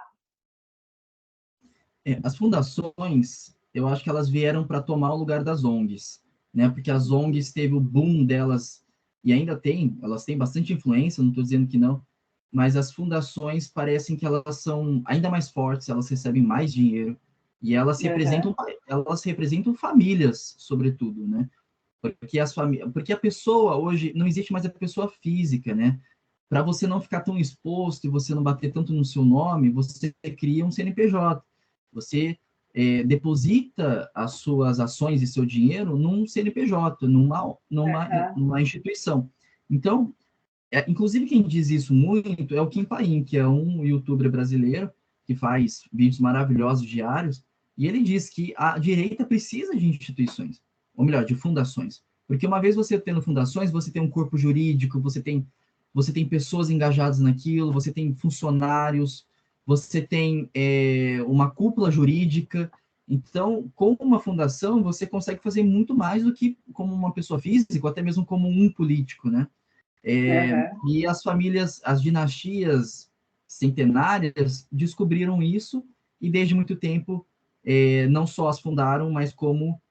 Speaker 3: As fundações, eu acho que elas vieram para tomar o lugar das ONGs, né? Porque as ONGs teve o boom delas, e ainda tem, elas têm bastante influência, não estou dizendo que não, mas as fundações parecem que elas são ainda mais fortes, elas recebem mais dinheiro, e elas representam famílias, sobretudo, né? Porque a pessoa hoje, não existe mais a pessoa física, né? Para você não ficar tão exposto e você não bater tanto no seu nome, você cria um CNPJ. Você deposita as suas ações e seu dinheiro num CNPJ, numa instituição. Então, inclusive quem diz isso muito é o Kim Paim, que é um youtuber brasileiro que faz vídeos maravilhosos diários, e ele diz que a direita precisa de instituições, ou melhor, de fundações. Porque uma vez você tendo fundações, você tem um corpo jurídico, você tem pessoas engajadas naquilo, você tem funcionários, você tem uma cúpula jurídica. Então, com uma fundação, você consegue fazer muito mais do que como uma pessoa física, ou até mesmo como um político, né? E as famílias, as dinastias centenárias descobriram isso e desde muito tempo não só as fundaram, mas como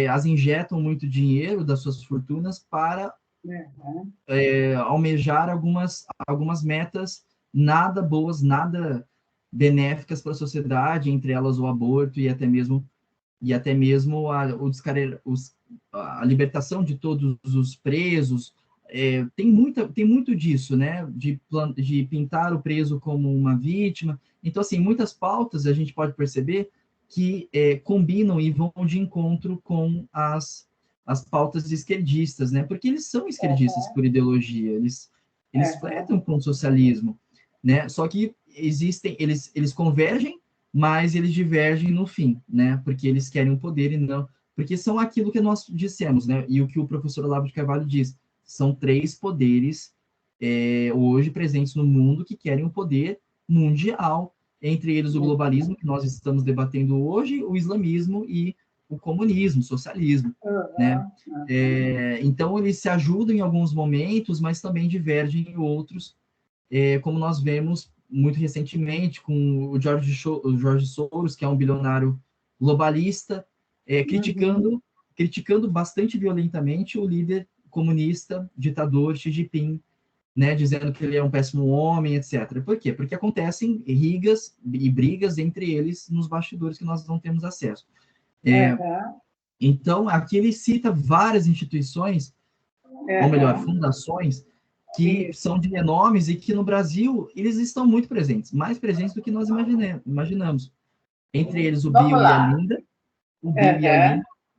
Speaker 3: as injetam muito dinheiro das suas fortunas para almejar algumas metas nada boas, nada benéficas para a sociedade, entre elas o aborto e até mesmo a libertação de todos os presos. Tem muito disso, né? De pintar o preso como uma vítima. Então, assim, muitas pautas a gente pode perceber que combinam e vão de encontro com as pautas esquerdistas, né? Porque eles são esquerdistas por ideologia, eles flertam com o socialismo, né? Só que eles convergem, mas eles divergem no fim, né? Porque eles querem o poder e não... Porque são aquilo que nós dissemos, né? E o que o professor Olavo de Carvalho diz, são 3 poderes hoje presentes no mundo que querem o poder mundial, entre eles o globalismo, que nós estamos debatendo hoje, o islamismo e o comunismo, o socialismo, né? Então, eles se ajudam em alguns momentos, mas também divergem em outros, como nós vemos muito recentemente com o George Soros, que é um bilionário globalista, criticando bastante violentamente o líder comunista, ditador Xi Jinping, né, dizendo que ele é um péssimo homem, etc. Por quê? Porque acontecem rigas e brigas entre eles nos bastidores que nós não temos acesso. Então, aqui ele cita várias instituições, ou melhor, fundações, que são de renomes e que no Brasil eles estão muito presentes, mais presentes do que nós imaginamos. Entre eles o Bill e a Linda,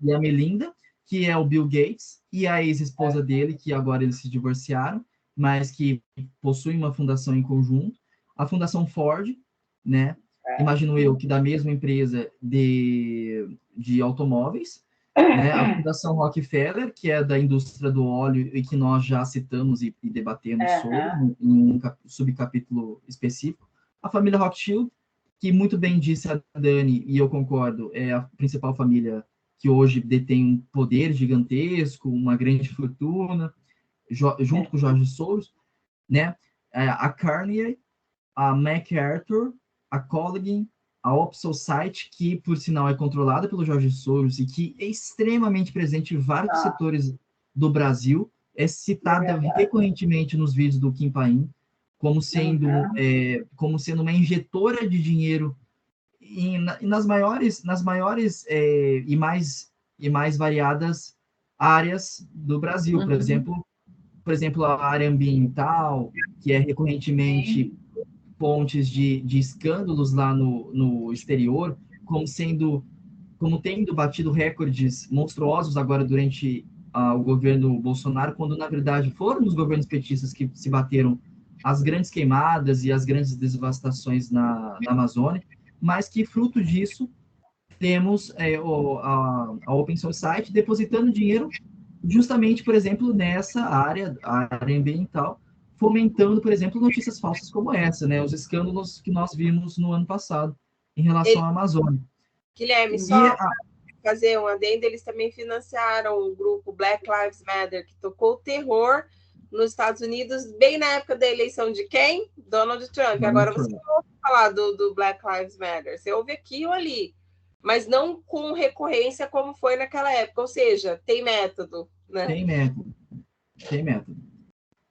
Speaker 3: e a Melinda, que é o Bill Gates, e a ex-esposa dele, que agora eles se divorciaram, mas que possuem uma fundação em conjunto. A Fundação Ford, né? Imagino eu que da mesma empresa de automóveis, né? A Fundação Rockefeller, que é da indústria do óleo e que nós já citamos e debatemos sobre em um subcapítulo específico. A família Rothschild, que muito bem disse a Dani, e eu concordo, é a principal família que hoje detém um poder gigantesco, uma grande fortuna, junto com o Jorge Soros, né? A Carnegie, a MacArthur, a Colgan, a Op Society, que, por sinal, é controlada pelo Jorge Soros e que é extremamente presente em vários setores do Brasil, é citada recorrentemente nos vídeos do Kim Paim como sendo, como sendo uma injetora de dinheiro nas maiores e mais variadas áreas do Brasil. Por exemplo, a área ambiental, que é recorrentemente fontes de escândalos lá no exterior, como tendo batido recordes monstruosos agora durante o governo Bolsonaro, quando na verdade foram os governos petistas que se bateram as grandes queimadas e as grandes devastações na Amazônia, mas que fruto disso temos a Open Society depositando dinheiro justamente, por exemplo, nessa área, a área ambiental, fomentando, por exemplo, notícias falsas como essa, né? Os escândalos que nós vimos no ano passado em relação à Amazônia.
Speaker 2: Guilherme, só fazer um adendo, eles também financiaram o grupo Black Lives Matter, que tocou o terror nos Estados Unidos, bem na época da eleição de quem? Donald Trump. Agora você não ouve falar do Black Lives Matter, você ouve aqui ou ali, mas não com recorrência como foi naquela época, ou seja, tem método, né?
Speaker 3: Tem método.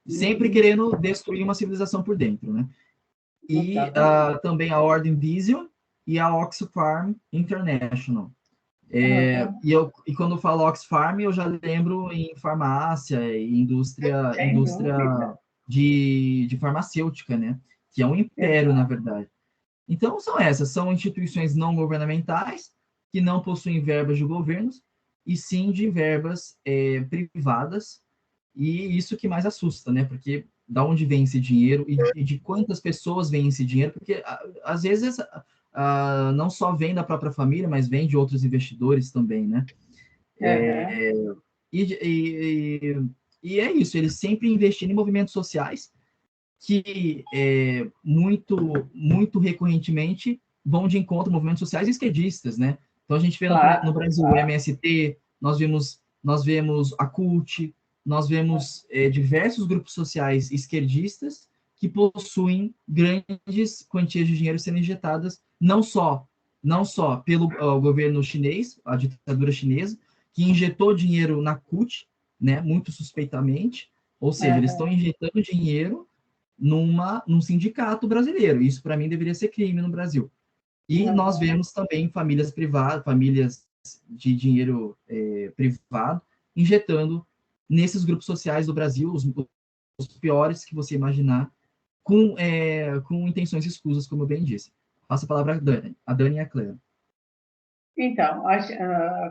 Speaker 3: Sempre querendo destruir uma civilização por dentro, né? E também a Ordem Vision e a Oxfam International. E quando eu falo Oxfam, eu já lembro em farmácia e indústria de farmacêutica, né? Que é um império, na verdade. Então, são instituições não governamentais que não possuem verbas de governos, e sim de verbas privadas, e isso que mais assusta, né? Porque da onde vem esse dinheiro e de quantas pessoas vem esse dinheiro, porque às vezes não só vem da própria família, mas vem de outros investidores também, né? E é isso, eles sempre investiram em movimentos sociais que muito recorrentemente vão de encontro a movimentos sociais esquerdistas, né? Então a gente vê no Brasil o MST, nós vemos a CUT, nós vemos diversos grupos sociais esquerdistas que possuem grandes quantias de dinheiro sendo injetadas não só pelo governo chinês, a ditadura chinesa, que injetou dinheiro na CUT, né, muito suspeitamente, ou seja, eles estão injetando dinheiro num sindicato brasileiro. Isso, para mim, deveria ser crime no Brasil. E nós vemos também famílias privadas, famílias de dinheiro privado, injetando nesses grupos sociais do Brasil, os piores que você imaginar, com intenções escusas, como eu bem disse. Passo a palavra a Dani e a Clara.
Speaker 1: Então,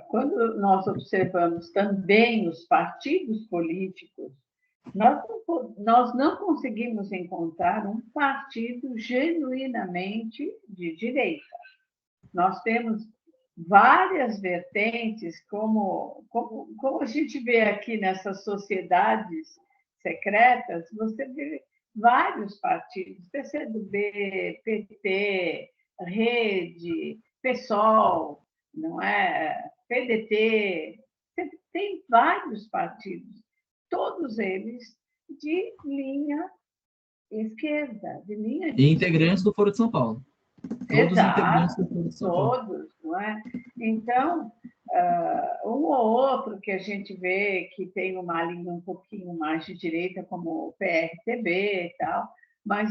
Speaker 1: quando nós observamos também os partidos políticos, nós não conseguimos encontrar um partido genuinamente de direita. Nós temos várias vertentes, como a gente vê aqui nessas sociedades secretas, você vê vários partidos, PCdoB, PT, Rede, PSOL, não é? PDT, tem vários partidos, todos eles de linha esquerda, de linha de
Speaker 3: e integrantes do Foro de São Paulo.
Speaker 1: Todos integrantes do Foro de São Paulo. Todos, não é? Então, um ou outro que a gente vê que tem uma linha um pouquinho mais de direita, como o PRTB e tal, mas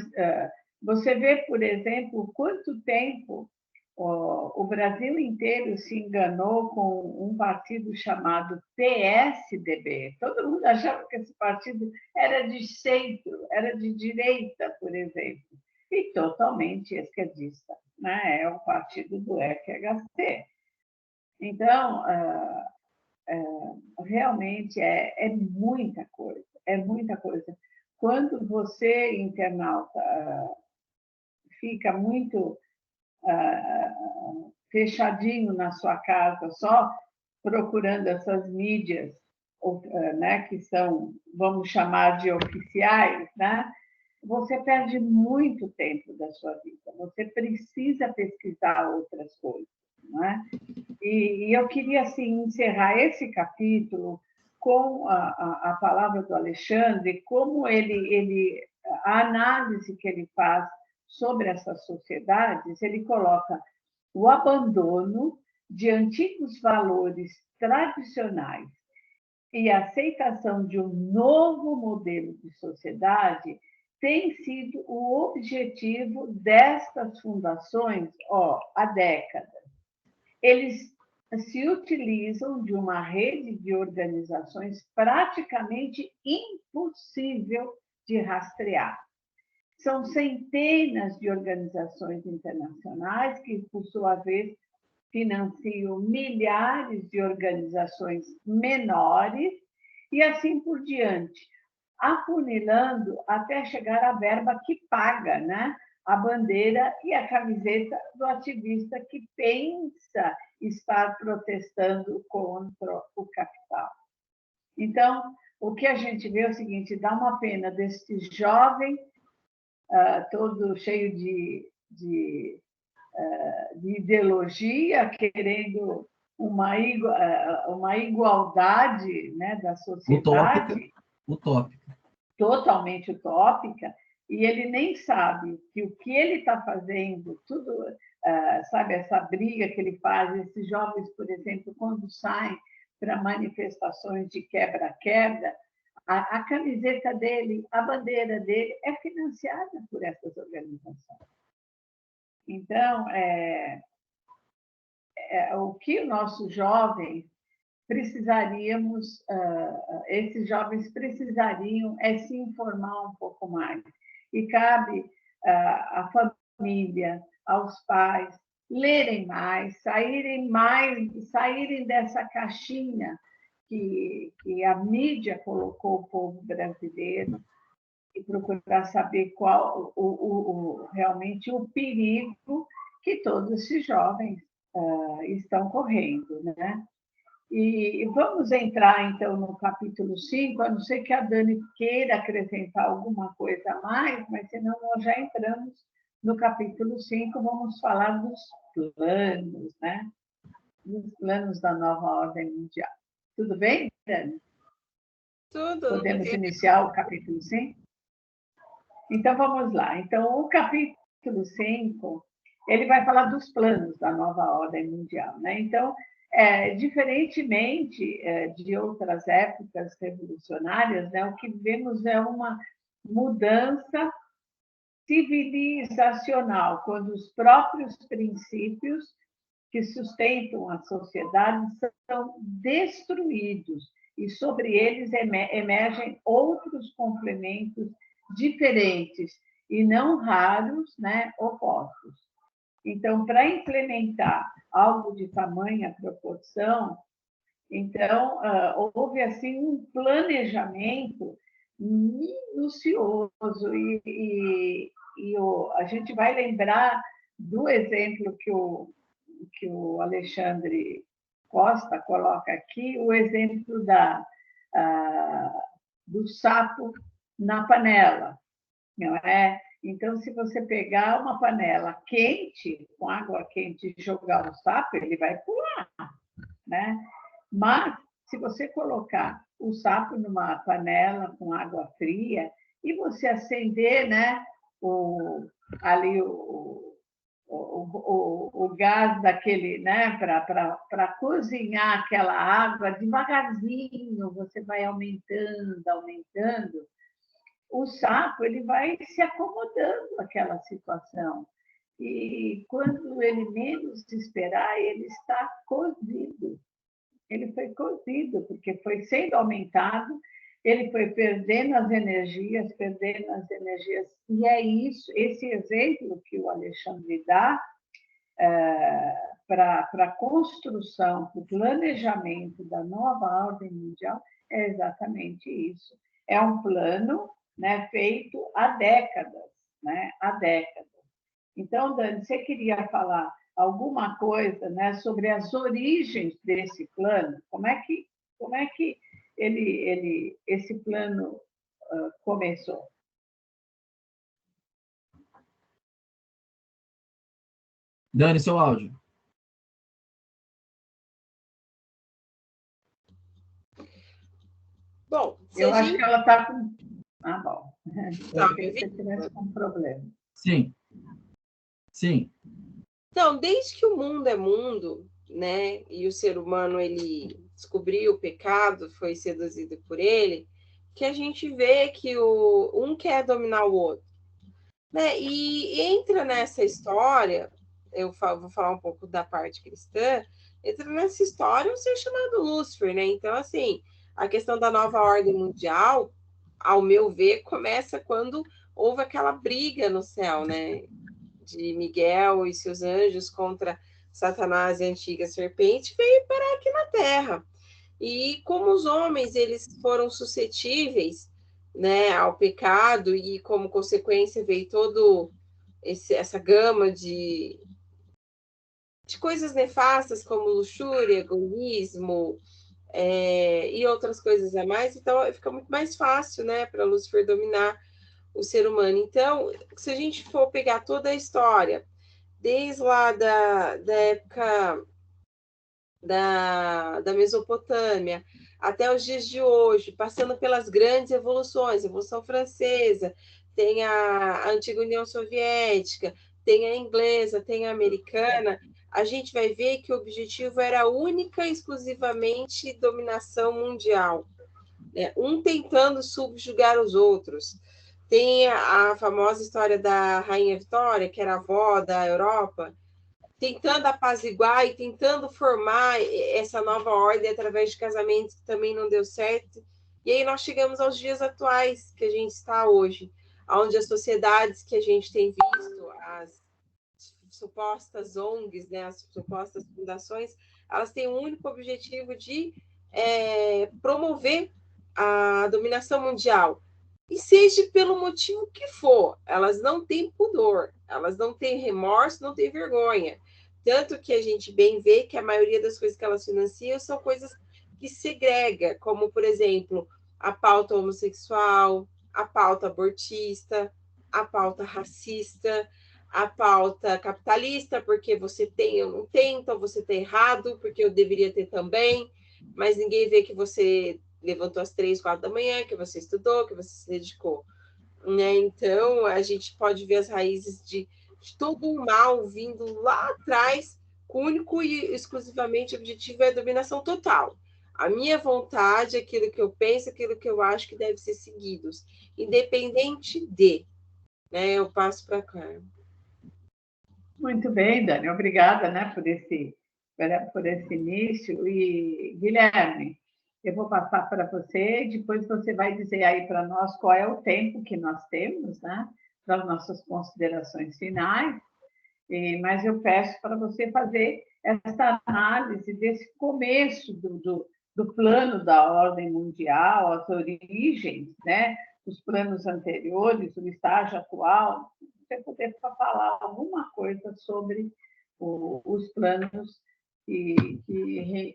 Speaker 1: você vê, por exemplo, quanto tempo o Brasil inteiro se enganou com um partido chamado PSDB. Todo mundo achava que esse partido era de centro, era de direita, por exemplo, e totalmente esquerdista, né? É o partido do FHC. Então, realmente é muita coisa, é muita coisa. Quando você, internauta, fica muito fechadinho na sua casa, só procurando essas mídias, né, que são, vamos chamar de oficiais, né, você perde muito tempo da sua vida. Você precisa pesquisar outras coisas, não é? E eu queria assim encerrar esse capítulo com a palavra do Alexandre, como a análise que ele faz sobre essas sociedades, ele coloca o abandono de antigos valores tradicionais e a aceitação de um novo modelo de sociedade tem sido o objetivo destas fundações há décadas. Eles se utilizam de uma rede de organizações praticamente impossível de rastrear. São centenas de organizações internacionais que, por sua vez, financiam milhares de organizações menores e assim por diante, afunilando até chegar à verba que paga, né? A bandeira e a camiseta do ativista que pensa estar protestando contra o capital. Então, o que a gente vê é o seguinte: dá uma pena desse jovem todo cheio de ideologia, querendo uma igualdade, né, da sociedade.
Speaker 3: Utópica.
Speaker 1: Totalmente utópica, e ele nem sabe que o que ele está fazendo, tudo, sabe, essa briga que ele faz, esses jovens, por exemplo, quando saem para manifestações de quebra-queda, a camiseta dele, a bandeira dele é financiada por essas organizações. Então, o que o nosso jovem esses jovens precisariam se informar um pouco mais. E cabe à família, aos pais, lerem mais, saírem dessa caixinha que a mídia colocou o povo brasileiro e procurar saber qual realmente o perigo que todos esses jovens estão correndo, né? E vamos entrar, então, no capítulo 5, a não ser que a Dani queira acrescentar alguma coisa a mais, mas senão nós já entramos no capítulo 5, vamos falar dos planos, né? Dos planos da nova ordem mundial. Tudo bem, Dani?
Speaker 2: Tudo.
Speaker 1: Podemos iniciar o capítulo 5? Então, vamos lá. Então, o capítulo 5, ele vai falar dos planos da nova ordem mundial, né? Então, diferentemente de outras épocas revolucionárias, né, o que vemos é uma mudança civilizacional, quando os próprios princípios que sustentam a sociedade são destruídos e sobre eles emergem outros complementos diferentes e não raros, né, opostos. Então, para implementar algo de tamanha proporção, então houve assim um planejamento minucioso e a gente vai lembrar do exemplo que o Alexandre Costa coloca aqui, o exemplo do sapo na panela, não é? Então, se você pegar uma panela quente, com água quente, e jogar o sapo, ele vai pular, né? Mas, se você colocar o sapo numa panela com água fria e você acender, né, o gás daquele, né, para cozinhar aquela água, devagarzinho, você vai aumentando, o sapo ele vai se acomodando àquela situação. E quando ele menos esperar, ele está cozido. Ele foi cozido, porque foi sendo aumentado, ele foi perdendo as energias. E é isso, esse exemplo que o Alexandre dá para a construção, para o planejamento da nova ordem mundial, é exatamente isso. É um plano, né, feito há décadas, né? Há décadas. Então, Dani, você queria falar alguma coisa, né, sobre as origens desse plano? Como é que esse plano começou?
Speaker 3: Dani, seu áudio.
Speaker 2: Bom,
Speaker 1: eu acho que ela está com... Ah, bom.
Speaker 2: Tá,
Speaker 1: eu pensei que tivesse com problema.
Speaker 3: Sim.
Speaker 2: Então, desde que o mundo é mundo, né, e o ser humano ele descobriu o pecado, foi seduzido por ele, que a gente vê que um quer dominar o outro, né? E entra nessa história, vou falar um pouco da parte cristã, entra nessa história um ser chamado Lúcifer, né? Então, assim, a questão da nova ordem mundial, ao meu ver, começa quando houve aquela briga no céu, né? De Miguel e seus anjos contra Satanás e a antiga serpente, veio parar aqui na Terra. E como os homens eles foram suscetíveis, né, ao pecado, e como consequência veio todo essa gama de coisas nefastas como luxúria, egoísmo, e outras coisas a mais, então fica muito mais fácil, né, para Lúcifer dominar o ser humano. Então, se a gente for pegar toda a história, desde lá da época da Mesopotâmia até os dias de hoje, passando pelas grandes evoluções, a Revolução Francesa, tem a antiga União Soviética, tem a inglesa, tem a americana, a gente vai ver que o objetivo era única e exclusivamente dominação mundial, né? Um tentando subjugar os outros. Tem a famosa história da Rainha Vitória, que era a avó da Europa, tentando apaziguar e tentando formar essa nova ordem através de casamentos que também não deu certo. E aí nós chegamos aos dias atuais que a gente está hoje, onde as sociedades que a gente tem visto, as supostas ONGs, né, as supostas fundações, elas têm o único objetivo de promover a dominação mundial. E seja pelo motivo que for, elas não têm pudor, elas não têm remorso, não têm vergonha. Tanto que a gente bem vê que a maioria das coisas que elas financiam são coisas que segrega, como, por exemplo, a pauta homossexual, a pauta abortista, a pauta racista, a pauta capitalista, porque você tem, eu não tenho, então você está errado, porque eu deveria ter também, mas ninguém vê que você levantou às 3, 4 da manhã, que você estudou, que você se dedicou, né? Então, a gente pode ver as raízes de todo o mal vindo lá atrás, com o único e exclusivamente objetivo é a dominação total. A minha vontade, aquilo que eu penso, aquilo que eu acho que deve ser seguidos, independente de, né? Eu passo para cá.
Speaker 1: Muito bem, Dani, obrigada, né, por esse início. E, Guilherme, eu vou passar para você, depois você vai dizer aí para nós qual é o tempo que nós temos, né, para as nossas considerações finais, mas eu peço para você fazer essa análise desse começo do plano da ordem mundial, as origens, né, os planos anteriores, o estágio atual, você poder falar alguma coisa sobre os planos que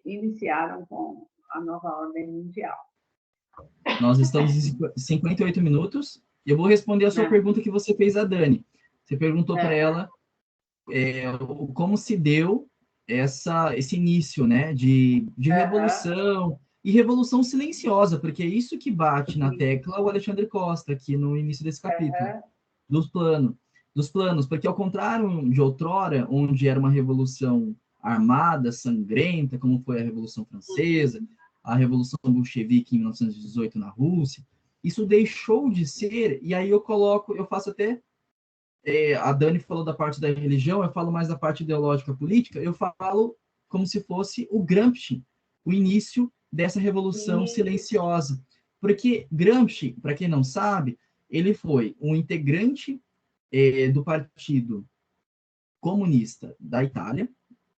Speaker 1: iniciaram com a nova ordem mundial.
Speaker 3: Nós estamos em 58 minutos e eu vou responder a sua pergunta que você fez a Dani. Você perguntou para ela como se deu esse início, né, de revolução, e revolução silenciosa, porque é isso que bate na tecla o Alexandre Costa, aqui no início desse capítulo, dos planos, porque ao contrário de outrora, onde era uma revolução armada, sangrenta, como foi a Revolução Francesa, a Revolução Bolchevique em 1918 na Rússia, isso deixou de ser, e aí eu faço até a Dani falou da parte da religião, eu falo mais da parte ideológica política, eu falo como se fosse o Gramsci, o início dessa revolução silenciosa. Porque Gramsci, para quem não sabe, ele foi um integrante do Partido Comunista da Itália,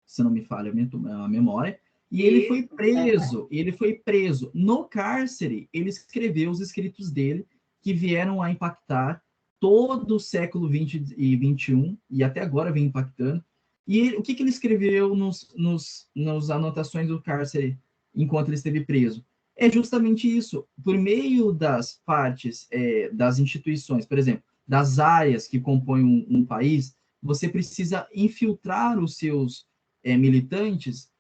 Speaker 3: se não me falha a memória, e ele foi preso. No cárcere, ele escreveu os escritos dele, que vieram a impactar todo o século XX e XXI, e até agora vem impactando. E o que ele escreveu nos anotações do cárcere enquanto ele esteve preso? É justamente isso. Por meio das partes, das instituições, por exemplo, das áreas que compõem um país, você precisa infiltrar os seus militantes,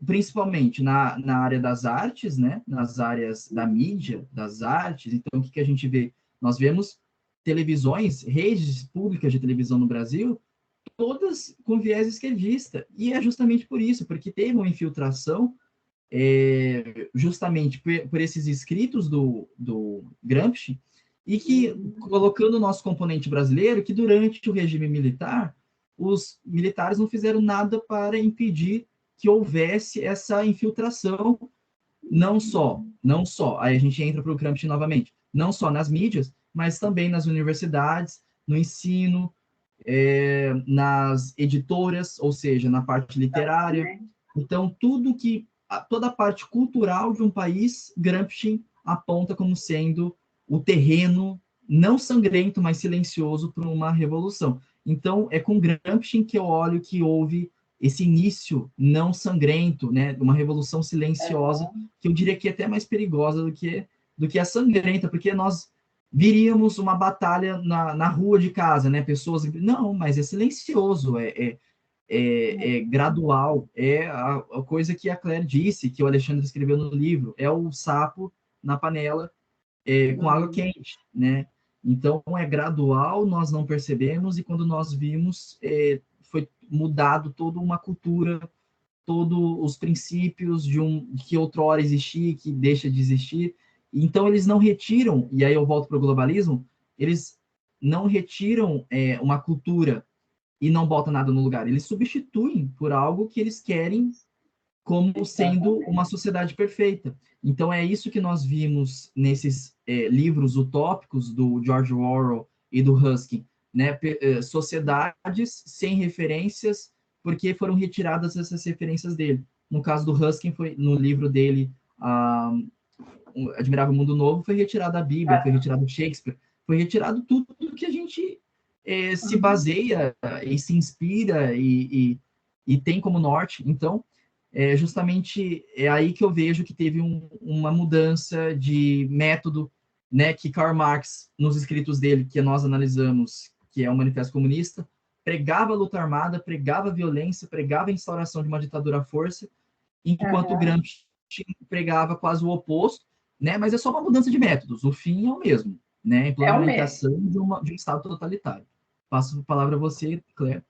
Speaker 3: principalmente na área das artes, né? Nas áreas da mídia, das artes. Então, o que a gente vê? Nós vemos televisões, redes públicas de televisão no Brasil, todas com viés esquerdista. E é justamente por isso, porque teve uma infiltração justamente por esses escritos do Gramsci, e que, colocando o nosso componente brasileiro, que durante o regime militar, os militares não fizeram nada para impedir que houvesse essa infiltração, não só, aí a gente entra para o Gramsci novamente, não só nas mídias, mas também nas universidades, no ensino, nas editoras, ou seja, na parte literária. Então, toda a parte cultural de um país, Gramsci aponta como sendo o terreno não sangrento, mas silencioso para uma revolução. Então, é com Gramsci que eu olho que houve esse início não sangrento, né, uma revolução silenciosa, que eu diria que é até mais perigosa do que a sangrenta, porque nós viríamos uma batalha na rua de casa, né, pessoas... Não, mas é silencioso, é gradual, é a coisa que a Claire disse, que o Alexandre escreveu no livro, é o sapo na panela com água quente, né? Então, é gradual, nós não percebemos, e quando nós vimos, foi mudado toda uma cultura, todos os princípios que outrora existia, que deixa de existir. Então, eles não retiram, e aí eu volto para o globalismo, eles não retiram uma cultura e não botam nada no lugar, eles substituem por algo que eles querem como sendo uma sociedade perfeita. Então, é isso que nós vimos nesses livros utópicos do George Orwell e do Husky, né? Sociedades sem referências, porque foram retiradas essas referências dele. No caso do Husky, foi no livro dele, Admirável Mundo Novo, foi retirado a Bíblia, foi retirado Shakespeare, foi retirado tudo que a gente se baseia e se inspira e tem como norte. Então, justamente é aí que eu vejo que teve uma mudança de método, né, que Karl Marx, nos escritos dele, que nós analisamos, que é o Manifesto Comunista, pregava a luta armada, pregava a violência, pregava a instauração de uma ditadura à força, enquanto Gramsci pregava quase o oposto, né, mas é só uma mudança de métodos, o fim é o mesmo, né, a implementação de um Estado totalitário. Passo a palavra a você, Claire.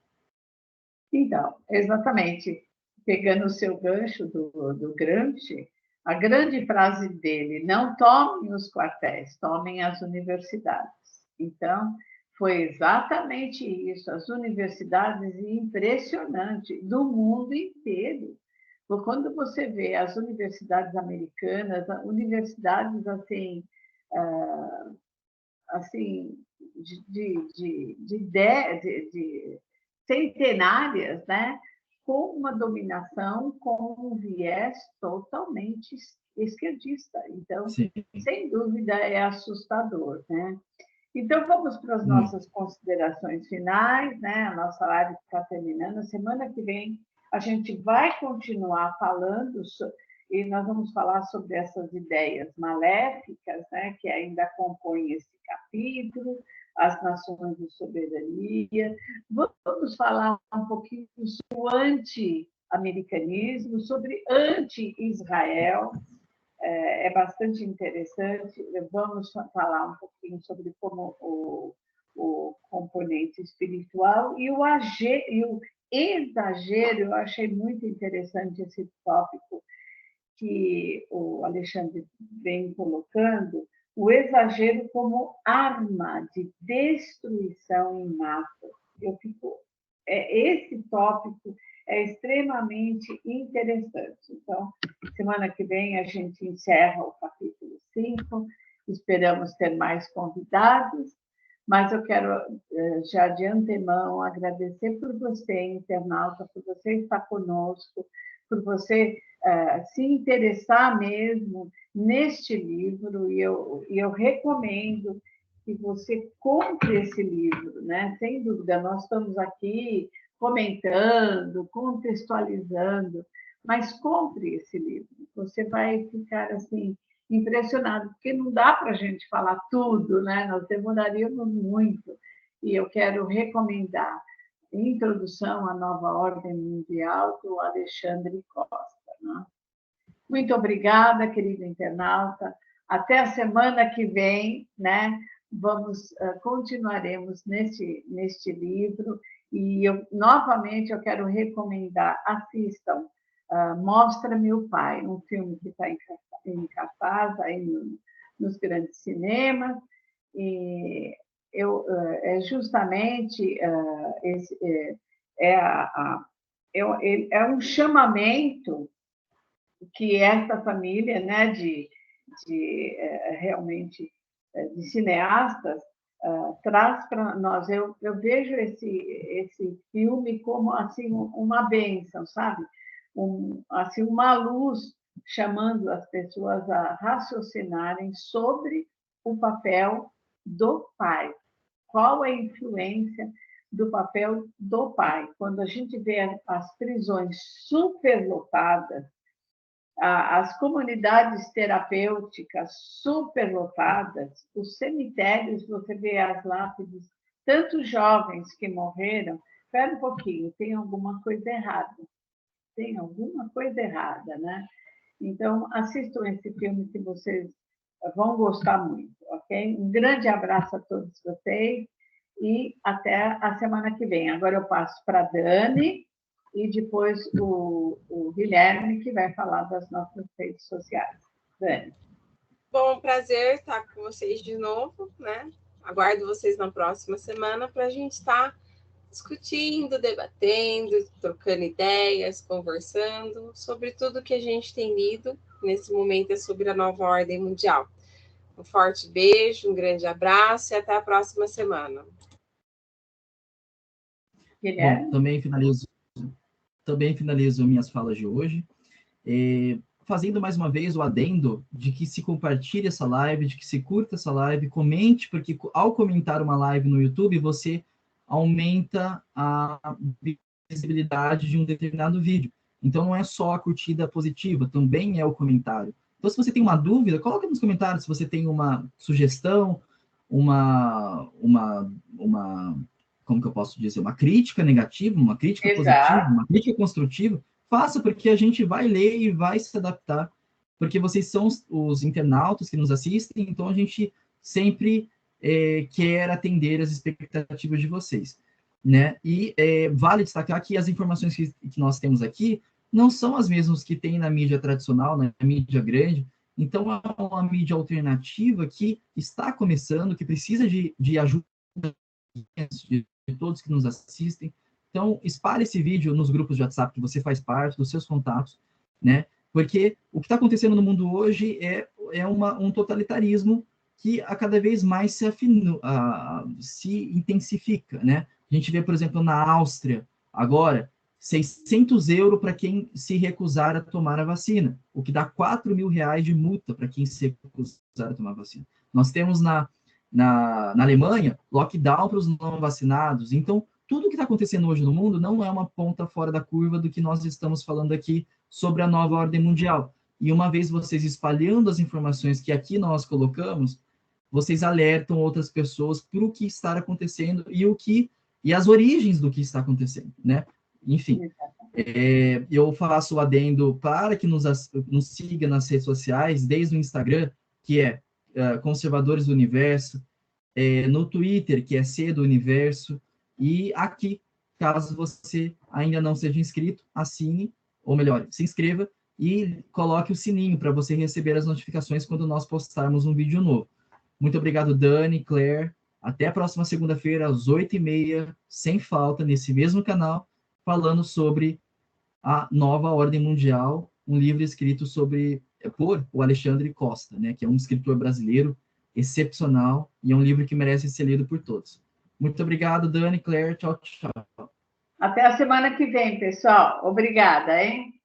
Speaker 1: Então, exatamente. Pegando o seu gancho do Gramsci, a grande frase dele, não tomem os quartéis, tomem as universidades. Então, foi exatamente isso, as universidades, impressionante, do mundo inteiro. Quando você vê as universidades americanas, universidades assim de centenárias, né? Com uma dominação, com um viés totalmente esquerdista. Então, sim, sem dúvida, é assustador, né? Então, vamos para as nossas considerações finais, né? A nossa live está terminando. Semana que vem, a gente vai continuar falando e nós vamos falar sobre essas ideias maléficas, né? Que ainda compõem esse capítulo, as nações de soberania. Vamos falar um pouquinho sobre o anti-americanismo, sobre anti-Israel. É bastante interessante. Vamos falar um pouquinho sobre como o componente espiritual e o exagero. Eu achei muito interessante esse tópico que o Alexandre vem colocando, o exagero como arma de destruição em massa. Esse tópico é extremamente interessante. Então, semana que vem a gente encerra o capítulo 5, esperamos ter mais convidados, mas eu quero já de antemão agradecer por você, internauta, por você estar conosco, por você se interessar mesmo neste livro, e eu recomendo que você compre esse livro, né? Sem dúvida, nós estamos aqui comentando, contextualizando, mas compre esse livro. Você vai ficar assim impressionado, porque não dá para a gente falar tudo, né? Nós demoraríamos muito. E eu quero recomendar Introdução à Nova Ordem Mundial, do Alexandre Costa. Né? Muito obrigada, querido internauta. Até a semana que vem, né? Continuaremos neste livro. E novamente eu quero recomendar, assistam Mostra-me o Pai, um filme que está em cartaz aí nos grandes cinemas, e é justamente é um chamamento que essa família, né, realmente de cineastas traz para nós. Eu vejo esse filme como assim uma bênção, sabe? Assim, uma luz chamando as pessoas a raciocinarem sobre o papel do pai. Qual é a influência do papel do pai? Quando a gente vê as prisões superlotadas, as comunidades terapêuticas superlotadas, os cemitérios, você vê as lápides, tantos jovens que morreram. Espera um pouquinho, tem alguma coisa errada. Tem alguma coisa errada, né? Então, assistam esse filme que vocês vão gostar muito, ok? Um grande abraço a todos vocês e até a semana que vem. Agora eu passo para a Dani e depois o Guilherme, que vai falar das nossas redes sociais. Dani.
Speaker 2: Bom, prazer estar com vocês de novo, né? Aguardo vocês na próxima semana para a gente estar discutindo, debatendo, trocando ideias, conversando sobre tudo que a gente tem lido nesse momento, é sobre a nova ordem mundial. Um forte beijo, um grande abraço e até a próxima semana.
Speaker 3: Bom, também finalizo minhas falas de hoje, fazendo mais uma vez o adendo de que se compartilhe essa live, de que se curta essa live, comente, porque ao comentar uma live no YouTube, você aumenta a visibilidade de um determinado vídeo. Então, não é só a curtida positiva, também é o comentário. Então, se você tem uma dúvida, coloque nos comentários se você tem uma sugestão, como que eu posso dizer, uma crítica negativa, uma crítica positiva, uma crítica construtiva, faça, porque a gente vai ler e vai se adaptar, porque vocês são os internautas que nos assistem, então a gente sempre quer atender as expectativas de vocês, né? E vale destacar que as informações que nós temos aqui não são as mesmas que tem na mídia tradicional, na mídia grande. Então, é uma mídia alternativa que está começando, que precisa de ajuda de todos que nos assistem. Então, espalhe esse vídeo nos grupos de WhatsApp que você faz parte, dos seus contatos, né? Porque o que está acontecendo no mundo hoje é um totalitarismo que a cada vez mais se intensifica, né? A gente vê, por exemplo, na Áustria, agora, 600 € para quem se recusar a tomar a vacina, o que dá 4 mil reais de multa para quem se recusar a tomar a vacina. Nós temos na Alemanha, lockdown para os não vacinados. Então, tudo que está acontecendo hoje no mundo não é uma ponta fora da curva do que nós estamos falando aqui sobre a nova ordem mundial. E uma vez vocês espalhando as informações que aqui nós colocamos, vocês alertam outras pessoas para o que está acontecendo e as origens do que está acontecendo, né? Enfim, eu faço o adendo para que nos siga nas redes sociais, desde o Instagram, que é Conservadores do Universo, no Twitter, que é C do Universo, e aqui, caso você ainda não seja inscrito, assine, ou melhor, se inscreva e coloque o sininho para você receber as notificações quando nós postarmos um vídeo novo. Muito obrigado, Dani, Claire. Até a próxima segunda-feira, às 8h30, sem falta, nesse mesmo canal, falando sobre a nova ordem mundial, um livro escrito por o Alexandre Costa, né, que é um escritor brasileiro excepcional e é um livro que merece ser lido por todos. Muito obrigado, Dani, Claire. Tchau, tchau.
Speaker 1: Até a semana que vem, pessoal. Obrigada, hein?